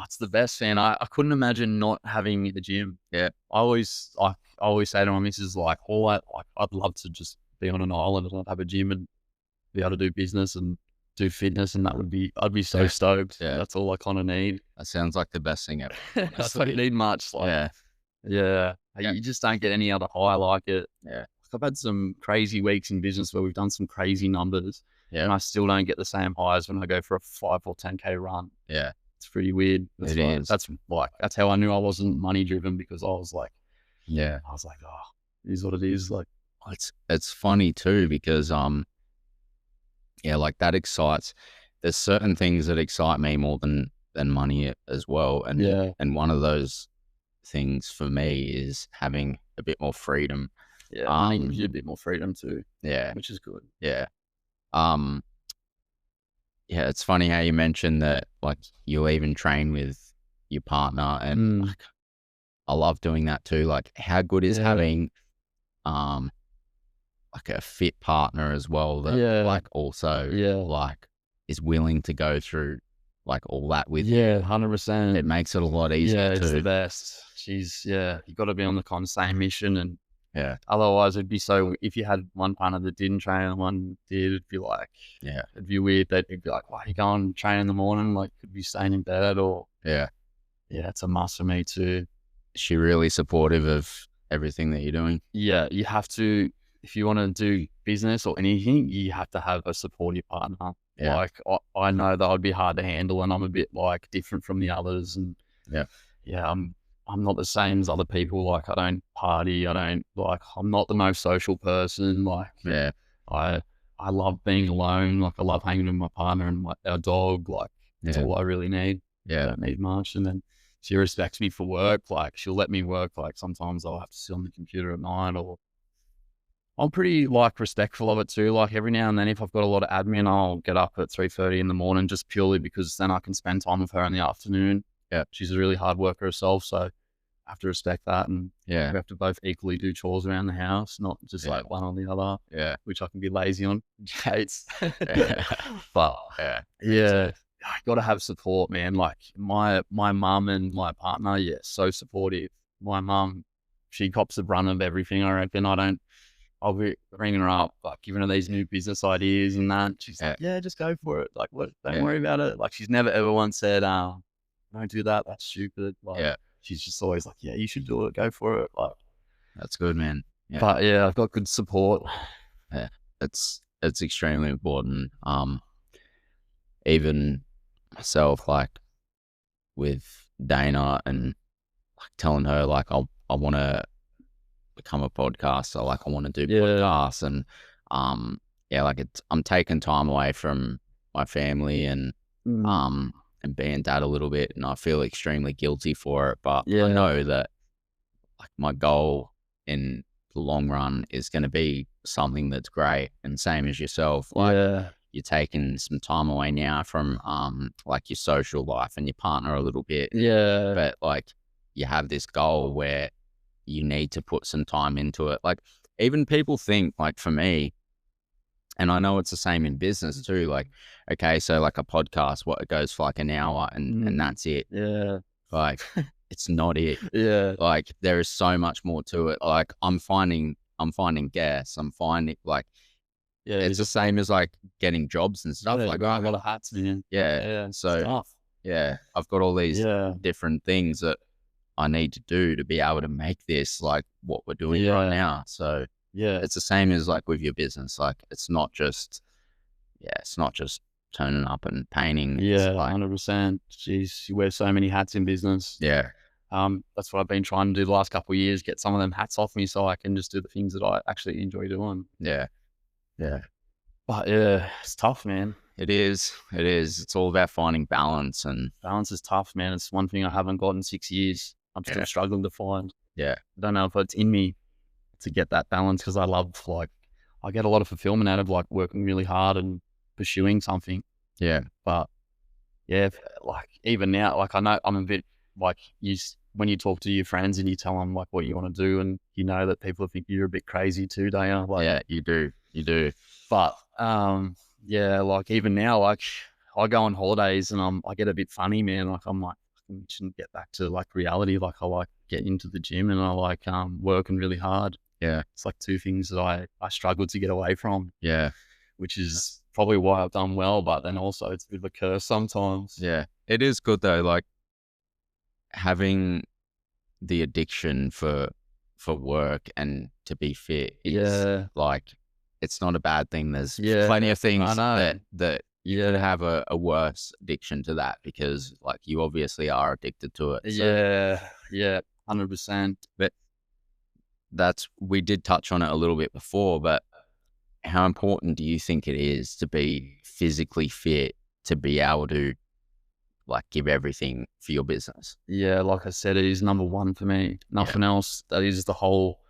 it's the best, man. I couldn't imagine not having the gym. Yeah. I always say to my missus, like, all that, like, I'd love to just be on an island and not have a gym and be able to do business and do fitness, and I'd be so Yeah. stoked. Yeah. That's all I kind of need. That sounds like the best thing ever. I don't need much. Like, Yeah. yeah, Yeah. you just don't get any other high like it. Yeah. I've had some crazy weeks in business where we've done some crazy numbers, and Yeah. I still don't get the same highs when I go for a 5 or 10K run. Yeah. It's pretty weird. That's It is. that's how I knew I wasn't money driven, because I was like, Yeah. oh, it is what it is. Like, It's funny too because yeah, like that excites. There's certain things that excite me more than money as well, yeah, and one of those things for me is having a bit more freedom. yeah, money gives you a Um, bit more freedom too, yeah, which is good. yeah, um, yeah. It's funny how you mentioned that, like you even train with your partner, and Mm, like I love doing that too. Like, how good is yeah, having um like a fit partner as well that yeah, like also yeah, like is willing to go through like all that with you. yeah, It 100%. makes it a lot Yeah, easier it's the too. best. You got to be on the kind of same mission, and Yeah, otherwise it'd be so. If you had one partner that didn't train and one did, it'd be like, yeah, it'd be weird. That it'd be like, why are you going and train in the morning? Like, could be staying in bed, or yeah. yeah, it's a must for me too. Is she really supportive of everything that you're doing? Yeah, you have to, if you want to do business or anything, you have to have a supportive partner. Yeah, Like, I know that would be hard to handle, and I'm a bit like different from the others, and yeah, yeah, I'm not the same as other people. Like I don't party. I don't like. I'm not the most social person. Like Yeah. I I love being alone. Like I love hanging with my partner and our dog. Like that's Yeah. all I really need. Yeah. Don't need much. And then she respects me for work. Like she'll let me work. Like sometimes I'll have to sit on the computer at night, or I'm pretty like respectful of it too. Like every now and then, if I've got a lot of admin, I'll get up at 3:30 in the morning just purely because then I can spend time with her in the afternoon. Yeah. She's a really hard worker herself, so I have to respect that. And Yeah. we have to both equally do chores around the house, not just Yeah. like one or the other, Yeah. which I can be lazy on. Hates. Yeah. But Yeah. yeah, I got to have support, man. Like my mum and my partner, yeah, so supportive. My mum, she cops the brunt of everything. I reckon. I'll be ringing her up, like giving her these new business ideas and that. She's Yeah. like, "Yeah, just go for it. Like, what? Don't Yeah. worry about it." Like, she's never ever once said, "Don't do that. That's stupid." Like, Yeah. she's just always like, "Yeah, you should do it. Go for it." Like, That's good, man. Yeah. but yeah, I've got good support. Yeah. It's extremely important. Even myself, like with Dana and like telling her like I want to become a podcaster, like I want to do Yeah, podcasts, and um yeah, like I'm taking time away from my family mm, um and being dad a little bit, and I feel extremely guilty for it, but I yeah, know that like my goal in the long run is going to be something that's great. And same as yourself, like yeah, you're taking some time away now from like your social life and your partner a little bit, yeah, but like you have this goal where you need to put some time into it. Like even people think like for me, and I know it's the same in business too, like, okay, so like a podcast, what it goes for like an hour and mm, that's it. yeah, Like it's not it. yeah, Like there is so much more to it. Like I'm finding guests. I'm finding like yeah. it's the same as like getting jobs and stuff. Yeah, Like got a lot of hats, man. yeah. Yeah, So stuff. yeah, I've got all these Yeah, different things that I need to do to be able to make this like what we're doing right yeah, now. So yeah. it's the same as like with your business. Like it's not just turning up and painting. It's Yeah, like 100%. Jeez, you wear so many hats in business. yeah, That's what I've been trying to do the last couple of years, get some of them hats off me so I can just do the things that I actually enjoy doing. yeah, yeah. But yeah, it's tough, man. It is. It is. It's all about finding balance and Balance is tough, man. It's one thing I haven't got in 6 years. I'm still yeah, struggling to find. yeah, I don't know if it's in me to get that balance because I love like I get a lot of fulfillment out of like working really hard and pursuing something. yeah, But yeah, like even now, like I know I'm a bit like when you talk to your friends and you tell them like what you want to do, and you know that people think you're a bit crazy too, don't you? Like, yeah. You do. You do. but yeah, like even now, like I go on holidays and I get a bit funny, man. Like I'm like, I shouldn't get back to like reality. Like I like getting into the gym and I like working really hard. Yeah, It's like two things that I struggle to get away from, yeah, which is probably why I've done well, but then also it's a bit of a curse sometimes. yeah. It is good though. Like having the addiction for work and to be fit is Yeah, like it's not a bad thing. There's yeah, plenty of I things know. that you could have a worse addiction to that because like you obviously are addicted to it. So Yeah, yeah, 100%. but we did touch on it a little bit before, but how important do you think it is to be physically fit to be able to like give everything for your business? Yeah, like I said, it is number one for me. Yeah. Nothing else. That is the whole.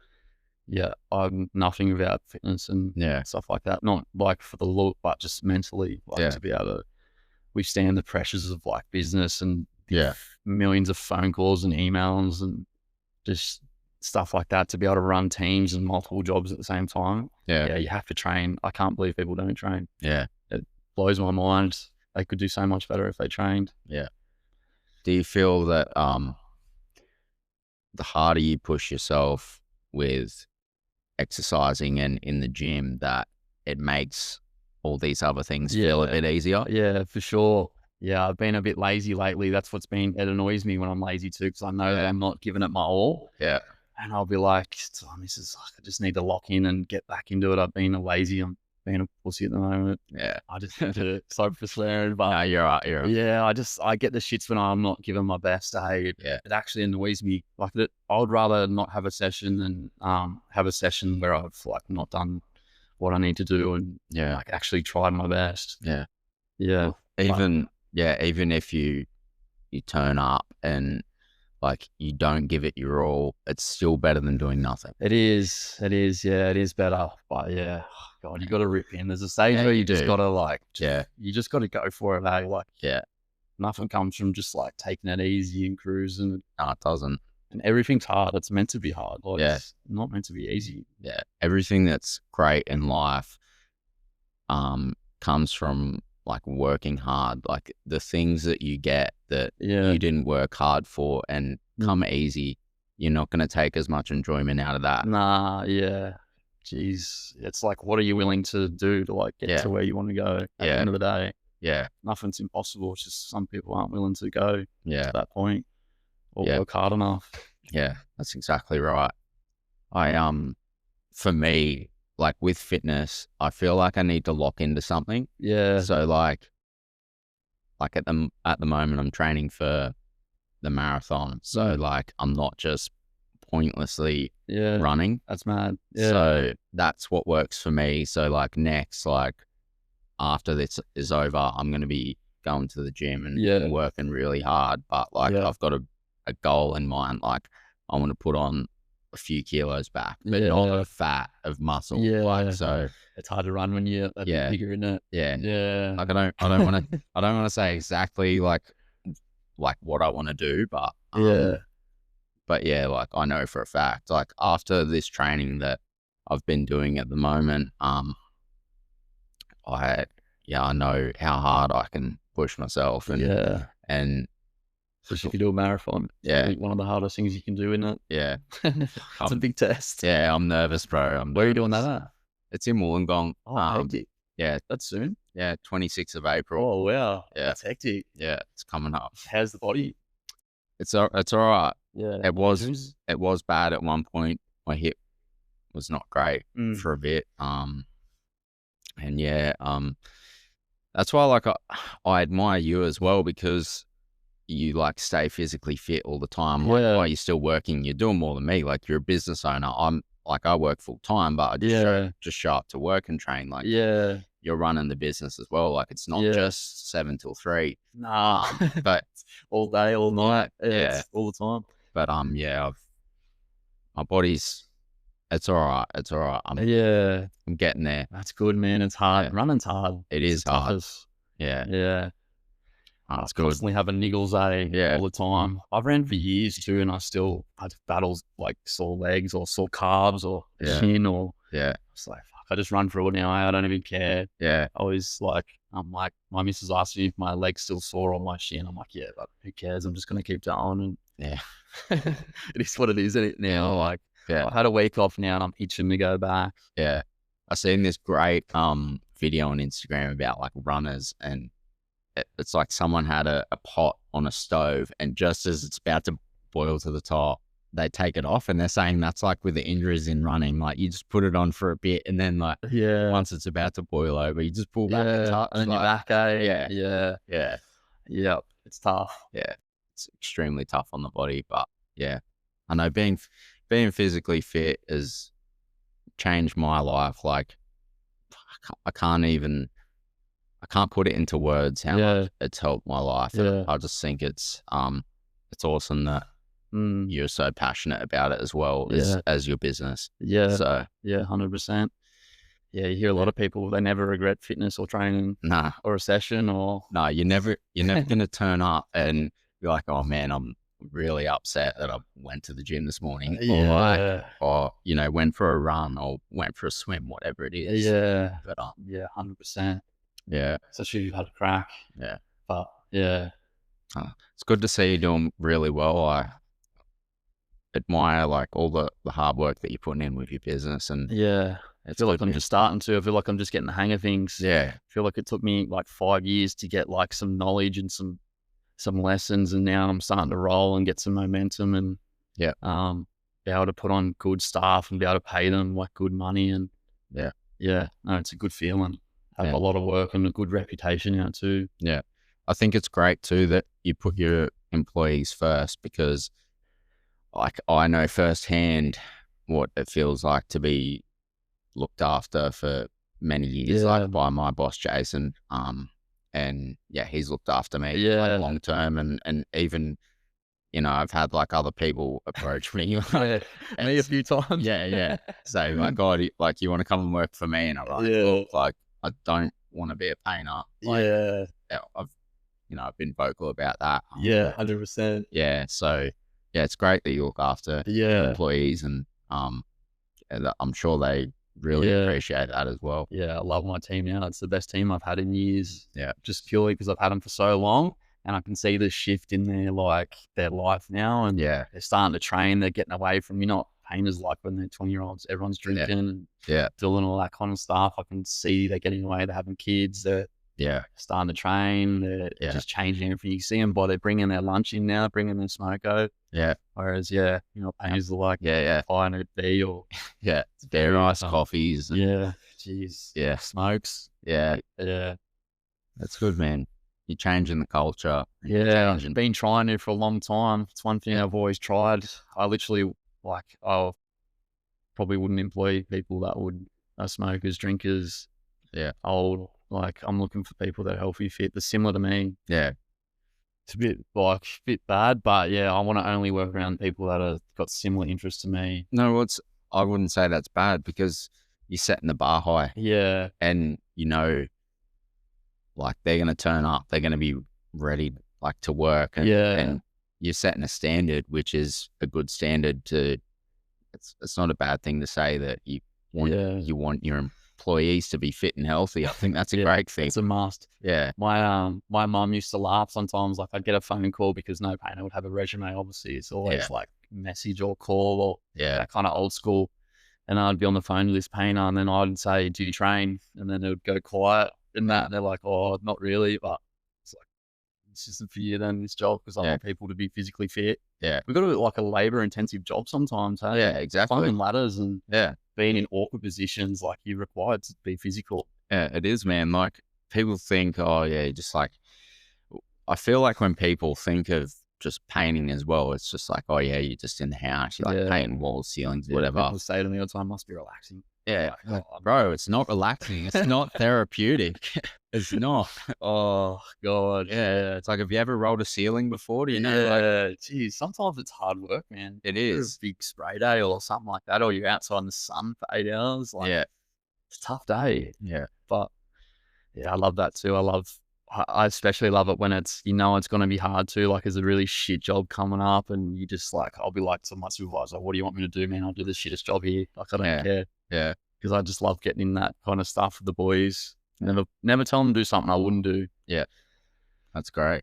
Yeah, I'm nothing without fitness and Yeah. stuff like that. Not like for the look, but just mentally, like Yeah. to be able to withstand the pressures of like business and Yeah. millions of phone calls and emails and just stuff like that. To be able to run teams and multiple jobs at the same time. Yeah. Yeah, you have to train. I can't believe people don't train. Yeah. It blows my mind. They could do so much better if they trained. Yeah. Do you feel that the harder you push yourself with exercising and in the gym that it makes all these other things feel a Yeah. bit easier? Yeah, for sure. Yeah, I've been a bit lazy lately. That's it annoys me when I'm lazy too, because I know that Yeah. I'm not giving it my all. Yeah. And I'll be like, "Oh, this is like, I just need to lock in and get back into it. I've been a lazy. I've being a pussy at the moment. Yeah. I just need to stop for swearing, but No, you're right. You're right. yeah, I get the shits when I'm not giving my best. Yeah. It actually annoys me. Like that, I would rather not have a session than have a session where I've like not done what I need to do and Yeah. like actually tried my best. Yeah. Yeah, Even if you turn up and like you don't give it your all, it's still better than doing nothing. it is. Yeah, it is better. But yeah, God, you got to rip in. There's a stage Yeah, where you you just do. got to like, Yeah. you just got to go for it. Like, Yeah. nothing comes from just like taking it easy and cruising. No, it doesn't. And everything's hard. It's meant to be hard. Like, Yeah. it's not meant to be easy. Yeah. Everything that's great in life comes from like working hard. Like the things that you get that Yeah. you didn't work hard for and come easy, you're not going to take as much enjoyment out of that. Nah, yeah. Jeez. It's like, what are you willing to do to like get Yeah. to where you want to go at the Yeah. end of the day? Yeah. Nothing's impossible. It's just some people aren't willing to go Yeah. to that point or Yeah. work hard enough. Yeah. That's exactly right. For me, like with fitness, I feel like I need to lock into something. Yeah. So like at the moment, I'm training for the marathon. So like I'm not just pointlessly Yeah. running. That's mad. Yeah. So that's what works for me. So like next, like after this is over, I'm going to be going to the gym and working really hard. But like I've got a goal in mind. Like I want to put on a few kilos back, but not of fat, of muscle. Yeah. Like, so it's hard to run when you're a bit bigger, isn't it? yeah. Yeah. Like I don't want to, I don't want to say exactly like what I want to do, but but yeah, like I know for a fact, like after this training that I've been doing at the moment, I know how hard I can push myself and especially if you do a marathon. Yeah. It's one of the hardest things you can do, isn't it? Yeah. It's a big test. Yeah, I'm nervous, bro. Where are you doing that at? It's in Wollongong. Oh, hectic. Yeah. That's soon. Yeah, 26th of April. Oh, wow. Yeah. That's hectic. Yeah, it's coming up. How's the body? It's all right. Yeah. It was bad at one point. My hip was not great for a bit. And yeah, that's why like I admire you as well, because you like stay physically fit all the time. Like while you're still working, you're doing more than me. Like you're a business owner. I'm like, I work full time, but I just show up to work and train. Like you're running the business as well. Like it's not just 7 till 3. Nah, but all day, all night. Yeah. all the time. But my body's, it's all right. It's all right. I'm getting there. That's good, man. It's hard. Yeah. Running's hard. It is hard. Yeah. Yeah. That's good. Constantly having niggles, all the time. I've ran for years too, and I still had battles like sore legs or sore calves or shin or it's like, fuck, I just run through it now. I don't even care. Yeah. I always like, I'm like, my missus asked me if my leg's still sore on my shin. I'm like, yeah, but who cares? I'm just going to keep going. And it is what it is, isn't it now? Like, I had a week off now and I'm itching to go back. Yeah. I seen this great video on Instagram about like runners, and it's like someone had a pot on a stove, and just as it's about to boil to the top, they take it off, and they're saying that's like with the injuries in running, like you just put it on for a bit, and then like once it's about to boil over, you just pull back and touch, and then you're back, yeah, it's tough. Yeah, it's extremely tough on the body, but yeah, I know being physically fit has changed my life. Like I can't put it into words how much it's helped my life. I just think it's awesome that you're so passionate about it as well as your business. Yeah. So 100%. Yeah, you hear a lot of people, they never regret fitness or training or a session or you're never gonna turn up and be like, oh man, I'm really upset that I went to the gym this morning, or went for a run or went for a swim, whatever it is. But 100%. Yeah. Especially if you've had a crack. Yeah. But it's good to see you doing really well. I admire like all the hard work that you're putting in with your business, and I feel like I'm just starting to. I feel like I'm just getting the hang of things. Yeah. I feel like it took me like 5 years to get like some knowledge and some lessons, and now I'm starting to roll and get some momentum and be able to put on good staff and be able to pay them like good money, and Yeah. No, it's a good feeling. Have Yeah. a lot of work and a good reputation now too. Yeah. I think it's great too that you put your employees first, because like I know firsthand what it feels like to be looked after for many years, like Yeah. by my boss Jason. And yeah, he's looked after me like Yeah. long term, and even, I've had like other people approach me Yeah. like, Me a it's, few times. yeah, yeah. So like, God, like, you want to come and work for me? And I'm like, Yeah. look, like, I don't want to be a painter. Like, Yeah. yeah, I've been vocal about that. Yeah. 100%. Yeah. So yeah, it's great that you look after your Yeah. employees, and I'm sure they really Yeah. appreciate that as well. Yeah, I love my team now. It's the best team I've had in years, Yeah. just purely because I've had them for so long, and I can see the shift in their life now, and Yeah. they're starting to train. They're getting away from, you're not painters like when they're 20-year-olds. Everyone's drinking and Yeah. doing all that kind of stuff. I can see they're getting away. They're having kids. They're Yeah. starting to train. They're Yeah. just changing everything. You see them by they're bringing their lunch in now, bringing their smoko. Yeah. Whereas, painters are like Yeah. Yeah. buying a B or Yeah. Very nice um, coffees. yeah, jeez, Yeah. smokes. Yeah. Yeah. That's good, man. You're changing the culture. Yeah, I've been trying it for a long time. It's one thing Yeah. I've always tried. I literally I probably wouldn't employ people that are smokers, drinkers, Yeah. old. Like, I'm looking for people that are healthy, fit, they're similar to me. Yeah. It's a bit bad, but yeah, I want to only work around people that have got similar interests to me. No, I wouldn't say that's bad, because you're setting the bar high, Yeah, and like, they're going to turn up, they're going to be ready like to work, and you're setting a standard, which is a good standard to. It's not a bad thing to say that you want your employees to be fit and healthy. I think that's a great thing. it's a must. Yeah. My mum used to laugh sometimes. Like, I'd get a phone call because no painter would have a resume. Obviously, it's always like message or call or that kind of old school. And I'd be on the phone with this painter, and then I'd say, "Do you train?" And then it would go quiet and that. And they're like, "Oh, not really," but it's like, it's just for you then, this job, because I want people to be physically fit. Yeah. We've got to do like a labor intensive job sometimes. Hey? Yeah, exactly. Climbing ladders and Yeah. being in awkward positions, like, you're required to be physical. Yeah, it is, man. Like, people think, oh yeah, just like, I feel like when people think of just painting as well, it's just like, oh yeah, you're just in the house, you're like painting walls, ceilings, whatever. People say to me all the time, "Must be relaxing." Yeah, Like, bro, it's not relaxing. It's not therapeutic. It's not. oh God, Yeah, it's like, have you ever rolled a ceiling before? Do you know? Like, yeah, geez, sometimes it's hard work, man. it You've got is. a big spray day or something like that, or you're outside in the sun for 8 hours. Like, Yeah, it's a tough day. yeah, But yeah, I love that too. I especially love it when it's going to be hard too. Like, there's a really shit job coming up, and you just like, I'll be like to my supervisor, "What do you want me to do, man? I'll do the shittest job here. Like, I don't care." yeah, Because I just love getting in that kind of stuff with the boys. Never tell them to do something I wouldn't do. yeah. That's great.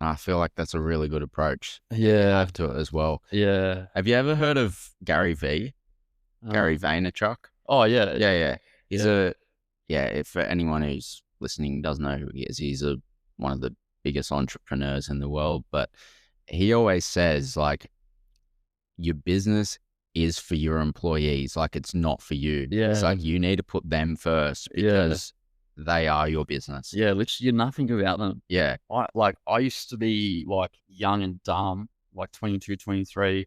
I feel like that's a really good approach Yeah, have to it as well. yeah. Have you ever heard of Gary Um, Vaynerchuk? oh yeah, Yeah, yeah. He's yeah. if anyone who's listening doesn't know who he is, he's one of the biggest entrepreneurs in the world. But he always says, like, your business is for your employees. Like, it's not for you. It's Yeah. like, you need to put them first, because they are your business. Yeah, literally, you're nothing without them. Yeah. I used to be like young and dumb, like 22, 23.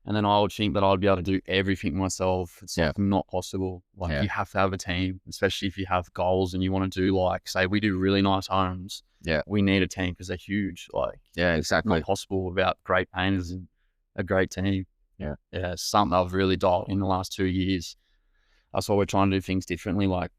And then I would think that I'd be able to do everything myself. It's like not possible. Like, you have to have a team, especially if you have goals and you want to do, like, say we do really nice homes. Yeah. We need a team because they're huge. Like, Yeah, it's exactly. not possible without great painters and a great team. Yeah. Yeah. It's something I've really dialed in the last 2 years. That's why we're trying to do things differently. Like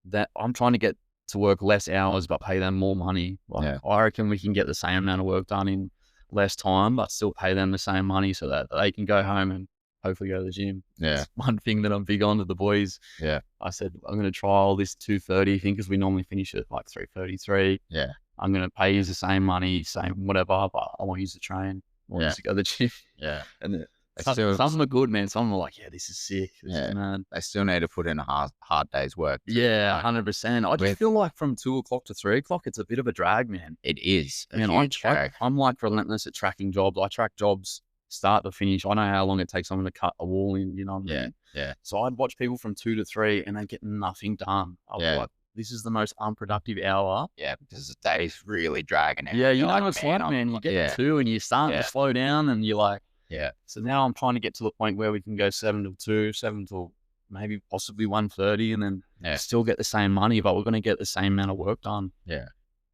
that, I'm trying to get to work less hours, but pay them more money. Like, I reckon we can get the same amount of work done in less time, but still pay them the same money so that they can go home and hopefully go to the gym. Yeah. It's one thing that I'm big on to the boys. Yeah. I said, I'm going to try all this 2:30 thing, because we normally finish at like 3:33. Yeah. I'm going to pay you the same money, same whatever, but I want you to train. I want you to go to the gym. Yeah. And some of them are good, man. Some are like, yeah, this is sick. This is mad. They still need to put in a hard day's work. Yeah, 100%. I just feel like from 2 o'clock to 3 o'clock, it's a bit of a drag, man. It is a Man, huge drag. I'm like relentless at tracking jobs. I track jobs start to finish. I know how long it takes someone to cut a wall in, you know what I Yeah. mean? Yeah. So I'd watch people from 2 to 3 and they get nothing done. I was Yeah. like, this is the most unproductive hour. Yeah. Because the day's really dragging out. Yeah, you You're know like, what it's like, man. You get yeah. to 2 and you're starting Yeah. to slow down and you're like, Yeah. so now I'm trying to get to the point where we can go 7 till 2, 7 till maybe possibly 1:30, and then Yeah. still get the same money, but we're going to get the same amount of work done. Yeah.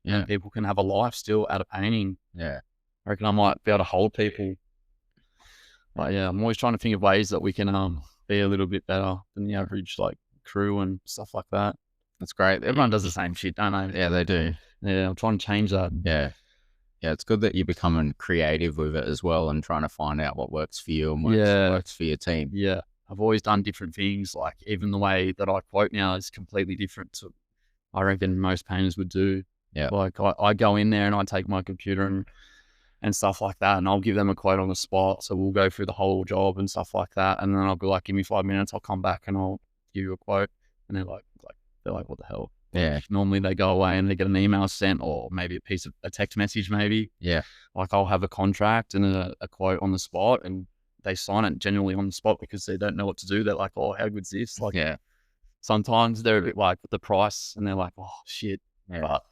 And then people can have a life still out of painting. Yeah. I reckon I might be able to hold people. But yeah, I'm always trying to think of ways that we can be a little bit better than the average like crew and stuff like that. That's great. Everyone does the same shit, don't they? Yeah, they do. Yeah, I'm trying to change that. Yeah. Yeah, it's good that you're becoming creative with it as well and trying to find out what works for you and what works for your team. Yeah. I've always done different things. Like even the way that I quote now is completely different to I reckon most painters would do. Yeah. Like I go in there and I take my computer and stuff like that, and I'll give them a quote on the spot. So we'll go through the whole job and stuff like that. And then I'll be like, give me 5 minutes, I'll come back and I'll give you a quote. And they're like, what the hell? Yeah. Normally they go away and they get an email sent or maybe a text message maybe. Yeah. Like I'll have a contract and a quote on the spot and they sign it genuinely on the spot because they don't know what to do. They're like, oh, how good's this? Like, Yeah. sometimes they're a bit like the price and they're like, oh shit. Yeah. But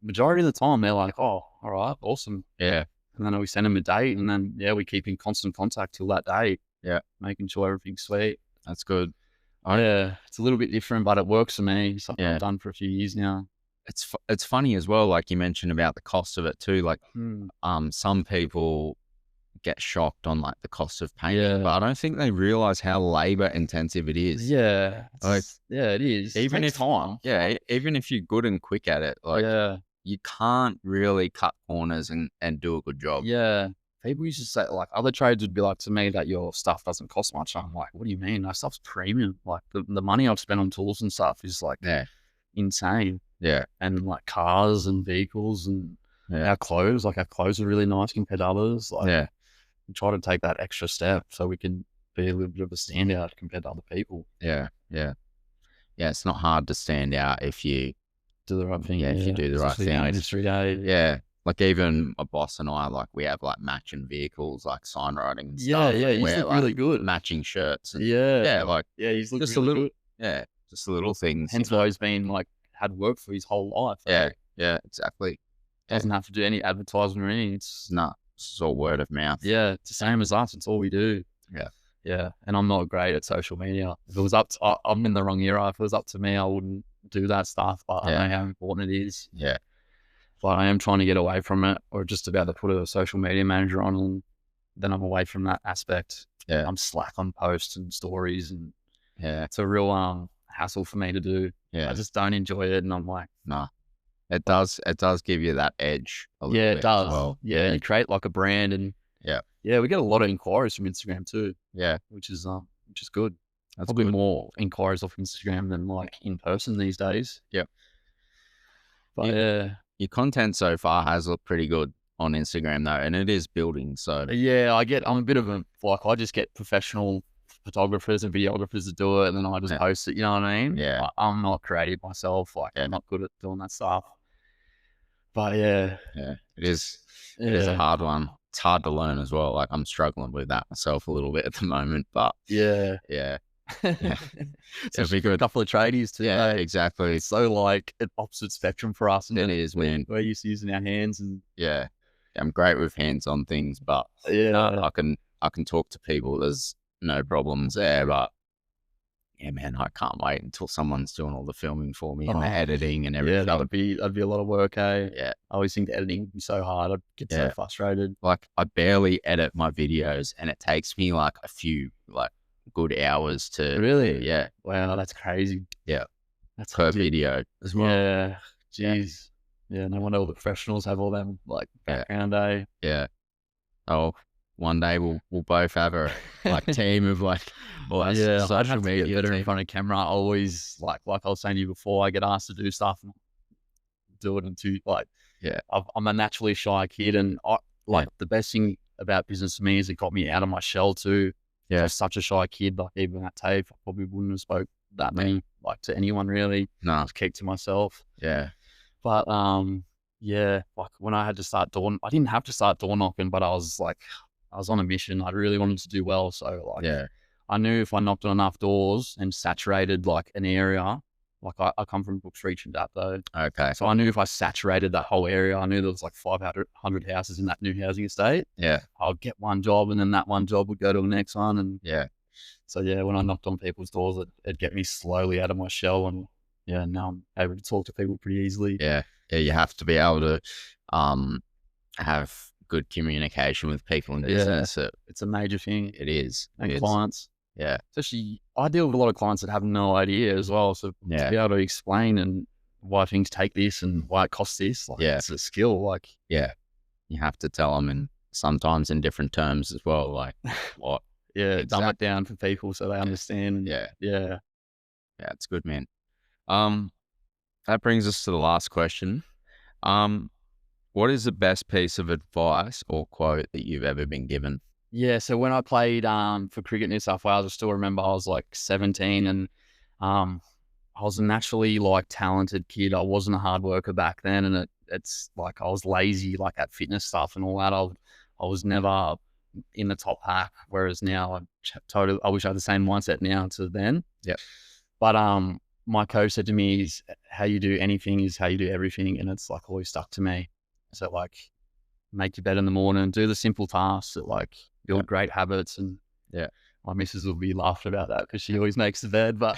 majority of the time they're like, oh, all right, awesome. Yeah. And then we send them a date and then, we keep in constant contact till that day. Yeah. Making sure everything's sweet. That's good. Yeah, it's a little bit different, but it works for me. Something Yeah. I've done for a few years now. It's funny as well, like you mentioned about the cost of it too. Like, some people get shocked on like the cost of painting, but I don't think they realize how labor intensive it is. Yeah, Like, it is. even It takes if time. even if you're good and quick at it, like you can't really cut corners and do a good job. Yeah. People used to say, like, other trades would be like to me that your stuff doesn't cost much. I'm like, what do you mean? Our stuff's premium. Like, the money I've spent on tools and stuff is like insane. Yeah. And like cars and vehicles and Yeah. our clothes. Like, our clothes are really nice compared to others. Like, Yeah. we try to take that extra step so we can be a little bit of a standout compared to other people. Yeah. Yeah. Yeah. It's not hard to stand out if you Do the right thing. if you do the right Especially in our things. industry day. Yeah. Like even my boss and I, like we have like matching vehicles, like sign writing and Yeah, stuff. yeah, you Wear, look like, really good. matching shirts. And, Yeah. like Yeah, he's looking just really a little, good. yeah, just the little things. Hence why he's been like had work for his whole life. Yeah. Yeah. Exactly. Doesn't have to do any advertising or anything. It's It's all word of mouth. yeah, it's the same as us. It's all we do. Yeah. Yeah. And I'm not great at social media. If it was up to, I'm in the wrong era. If it was up to me, I wouldn't do that stuff, but I know how important it is. Yeah. But I am trying to get away from it or just about to put a social media manager on and then I'm away from that aspect. Yeah. I'm slack on posts and stories and Yeah. it's a real hassle for me to do. Yeah. I just don't enjoy it and I'm like, Nah. It does give you that edge a little yeah, bit it does. as well. Yeah, you create like a brand and yeah, we get a lot of inquiries from Instagram too. Yeah. Which is good. That's Probably good. more inquiries off Instagram than like in person these days. Yep. But Your content so far has looked pretty good on Instagram though, and it is building. So yeah, I'm a bit of I just get professional photographers and videographers to do it and then I just post it, you know what I mean? Yeah. I'm not creative myself, like I'm not good at doing that stuff. But yeah. it is a hard one. It's hard to learn as well. Like I'm struggling with that myself a little bit at the moment, but yeah. It'd be good. A couple of tradies too. Yeah, exactly. It's so like an opposite spectrum for us. It is, man. We're used to using our hands and I'm great with hands-on things, but I can talk to people. There's no problems there, but yeah, man, I can't wait until someone's doing all the filming for me and the editing and everything. Yeah, that'd be a lot of work, eh? Yeah. I always think the editing would be so hard. I'd get so frustrated. Like I barely edit my videos and it takes me like a few like good hours to Really? Yeah. Wow, that's crazy. Yeah. That's Per video as well. Yeah. Jeez. Yeah, no wonder all the professionals have all them like background, eh? Yeah. Oh, one day we'll both have a like team of like I'd have social to media get better in team. front of camera. I always like I was saying to you before, I get asked to do stuff and do it into like I'm a naturally shy kid and the best thing about business to me is it got me out of my shell too. I was such a shy kid, like even at TAFE, I probably wouldn't have spoke that many like to anyone really. No. I just kept to myself. Yeah. But like when I had to start I didn't have to start door knocking, but I was like I was on a mission. I really wanted to do well. So like, Yeah. I knew if I knocked on enough doors and saturated like an area, like I come from Brooks Reach and Dapto. Okay. So I knew if I saturated that whole area, I knew there was like 500 houses in that new housing estate. Yeah. I'll get one job and then that one job would go to the next one. And Yeah. so, yeah, when I knocked on people's doors, it'd get me slowly out of my shell. And yeah, now I'm able to talk to people pretty easily. Yeah. Yeah. You have to be able to um, have good communication with people in business. It's a major thing. It is. And It is. clients. Yeah. Especially, I deal with a lot of clients that have no idea as well. So Yeah. to be able to explain and why things take this and why it costs this, like Yeah. it's a skill. Like, Yeah. You have to tell them, and sometimes in different terms as well. Like what? yeah, dumb it Exact- down for people so they understand. And Yeah. yeah. Yeah. It's good, man. Um, that brings us to the last question. Um, what is the best piece of advice or quote that you've ever been given? Yeah, so when I played for cricket New South Wales, I still remember I was like 17 and um, I was a naturally like talented kid. I wasn't a hard worker back then, and it's like I was lazy like at fitness stuff and all that. I was never in the top pack, whereas now totally I wish I had the same mindset now to then. Yeah. But my coach said to me, is how you do anything is how you do everything, and it's like always stuck to me. So like make your bed in the morning, do the simple tasks that like build great habits. And Yeah. my missus will be laughing about that because she always makes the bed, but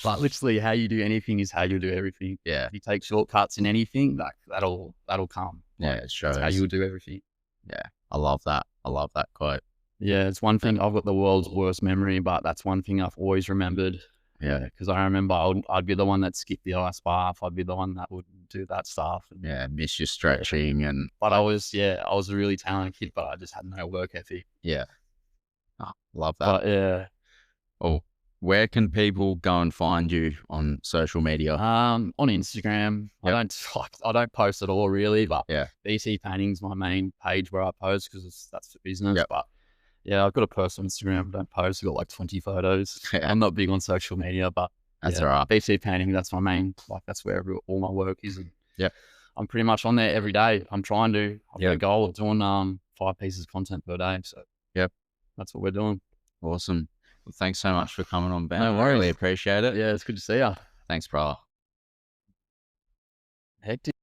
but literally how you do anything is how you do everything. Yeah. If you take shortcuts in anything, like that'll come. Yeah. Like, It shows. that's how you'll do everything. Yeah. I love that. I love that quote. Yeah, it's one thing. I've got the world's worst memory, but that's one thing I've always remembered. Yeah. Because I remember I'd be the one that skipped the ice bath. I'd be the one that would do that stuff. And, Yeah. Miss your stretching and but I was a really talented kid, but I just had no work ethic. yeah. Oh, love that. But yeah, Oh, where can people go and find you on social media? on Instagram, Yep. I don't post at all really, but Yeah. BC Painting's my main page where I post because that's for business. Yep. But yeah, I've got a personal Instagram. I don't post. I've got like 20 photos. Yeah. I'm not big on social media, but That's yeah, all right. BC Painting, that's my main, like that's where all my work is. And Yep. I'm pretty much on there every day. I've got Yeah. a goal of doing 5 pieces of content per day. So Yep. that's what we're doing. Awesome. Well, thanks so much for coming on, Ben. No I really worries. appreciate it. Yeah, it's good to see you. Thanks, brother. Hectic.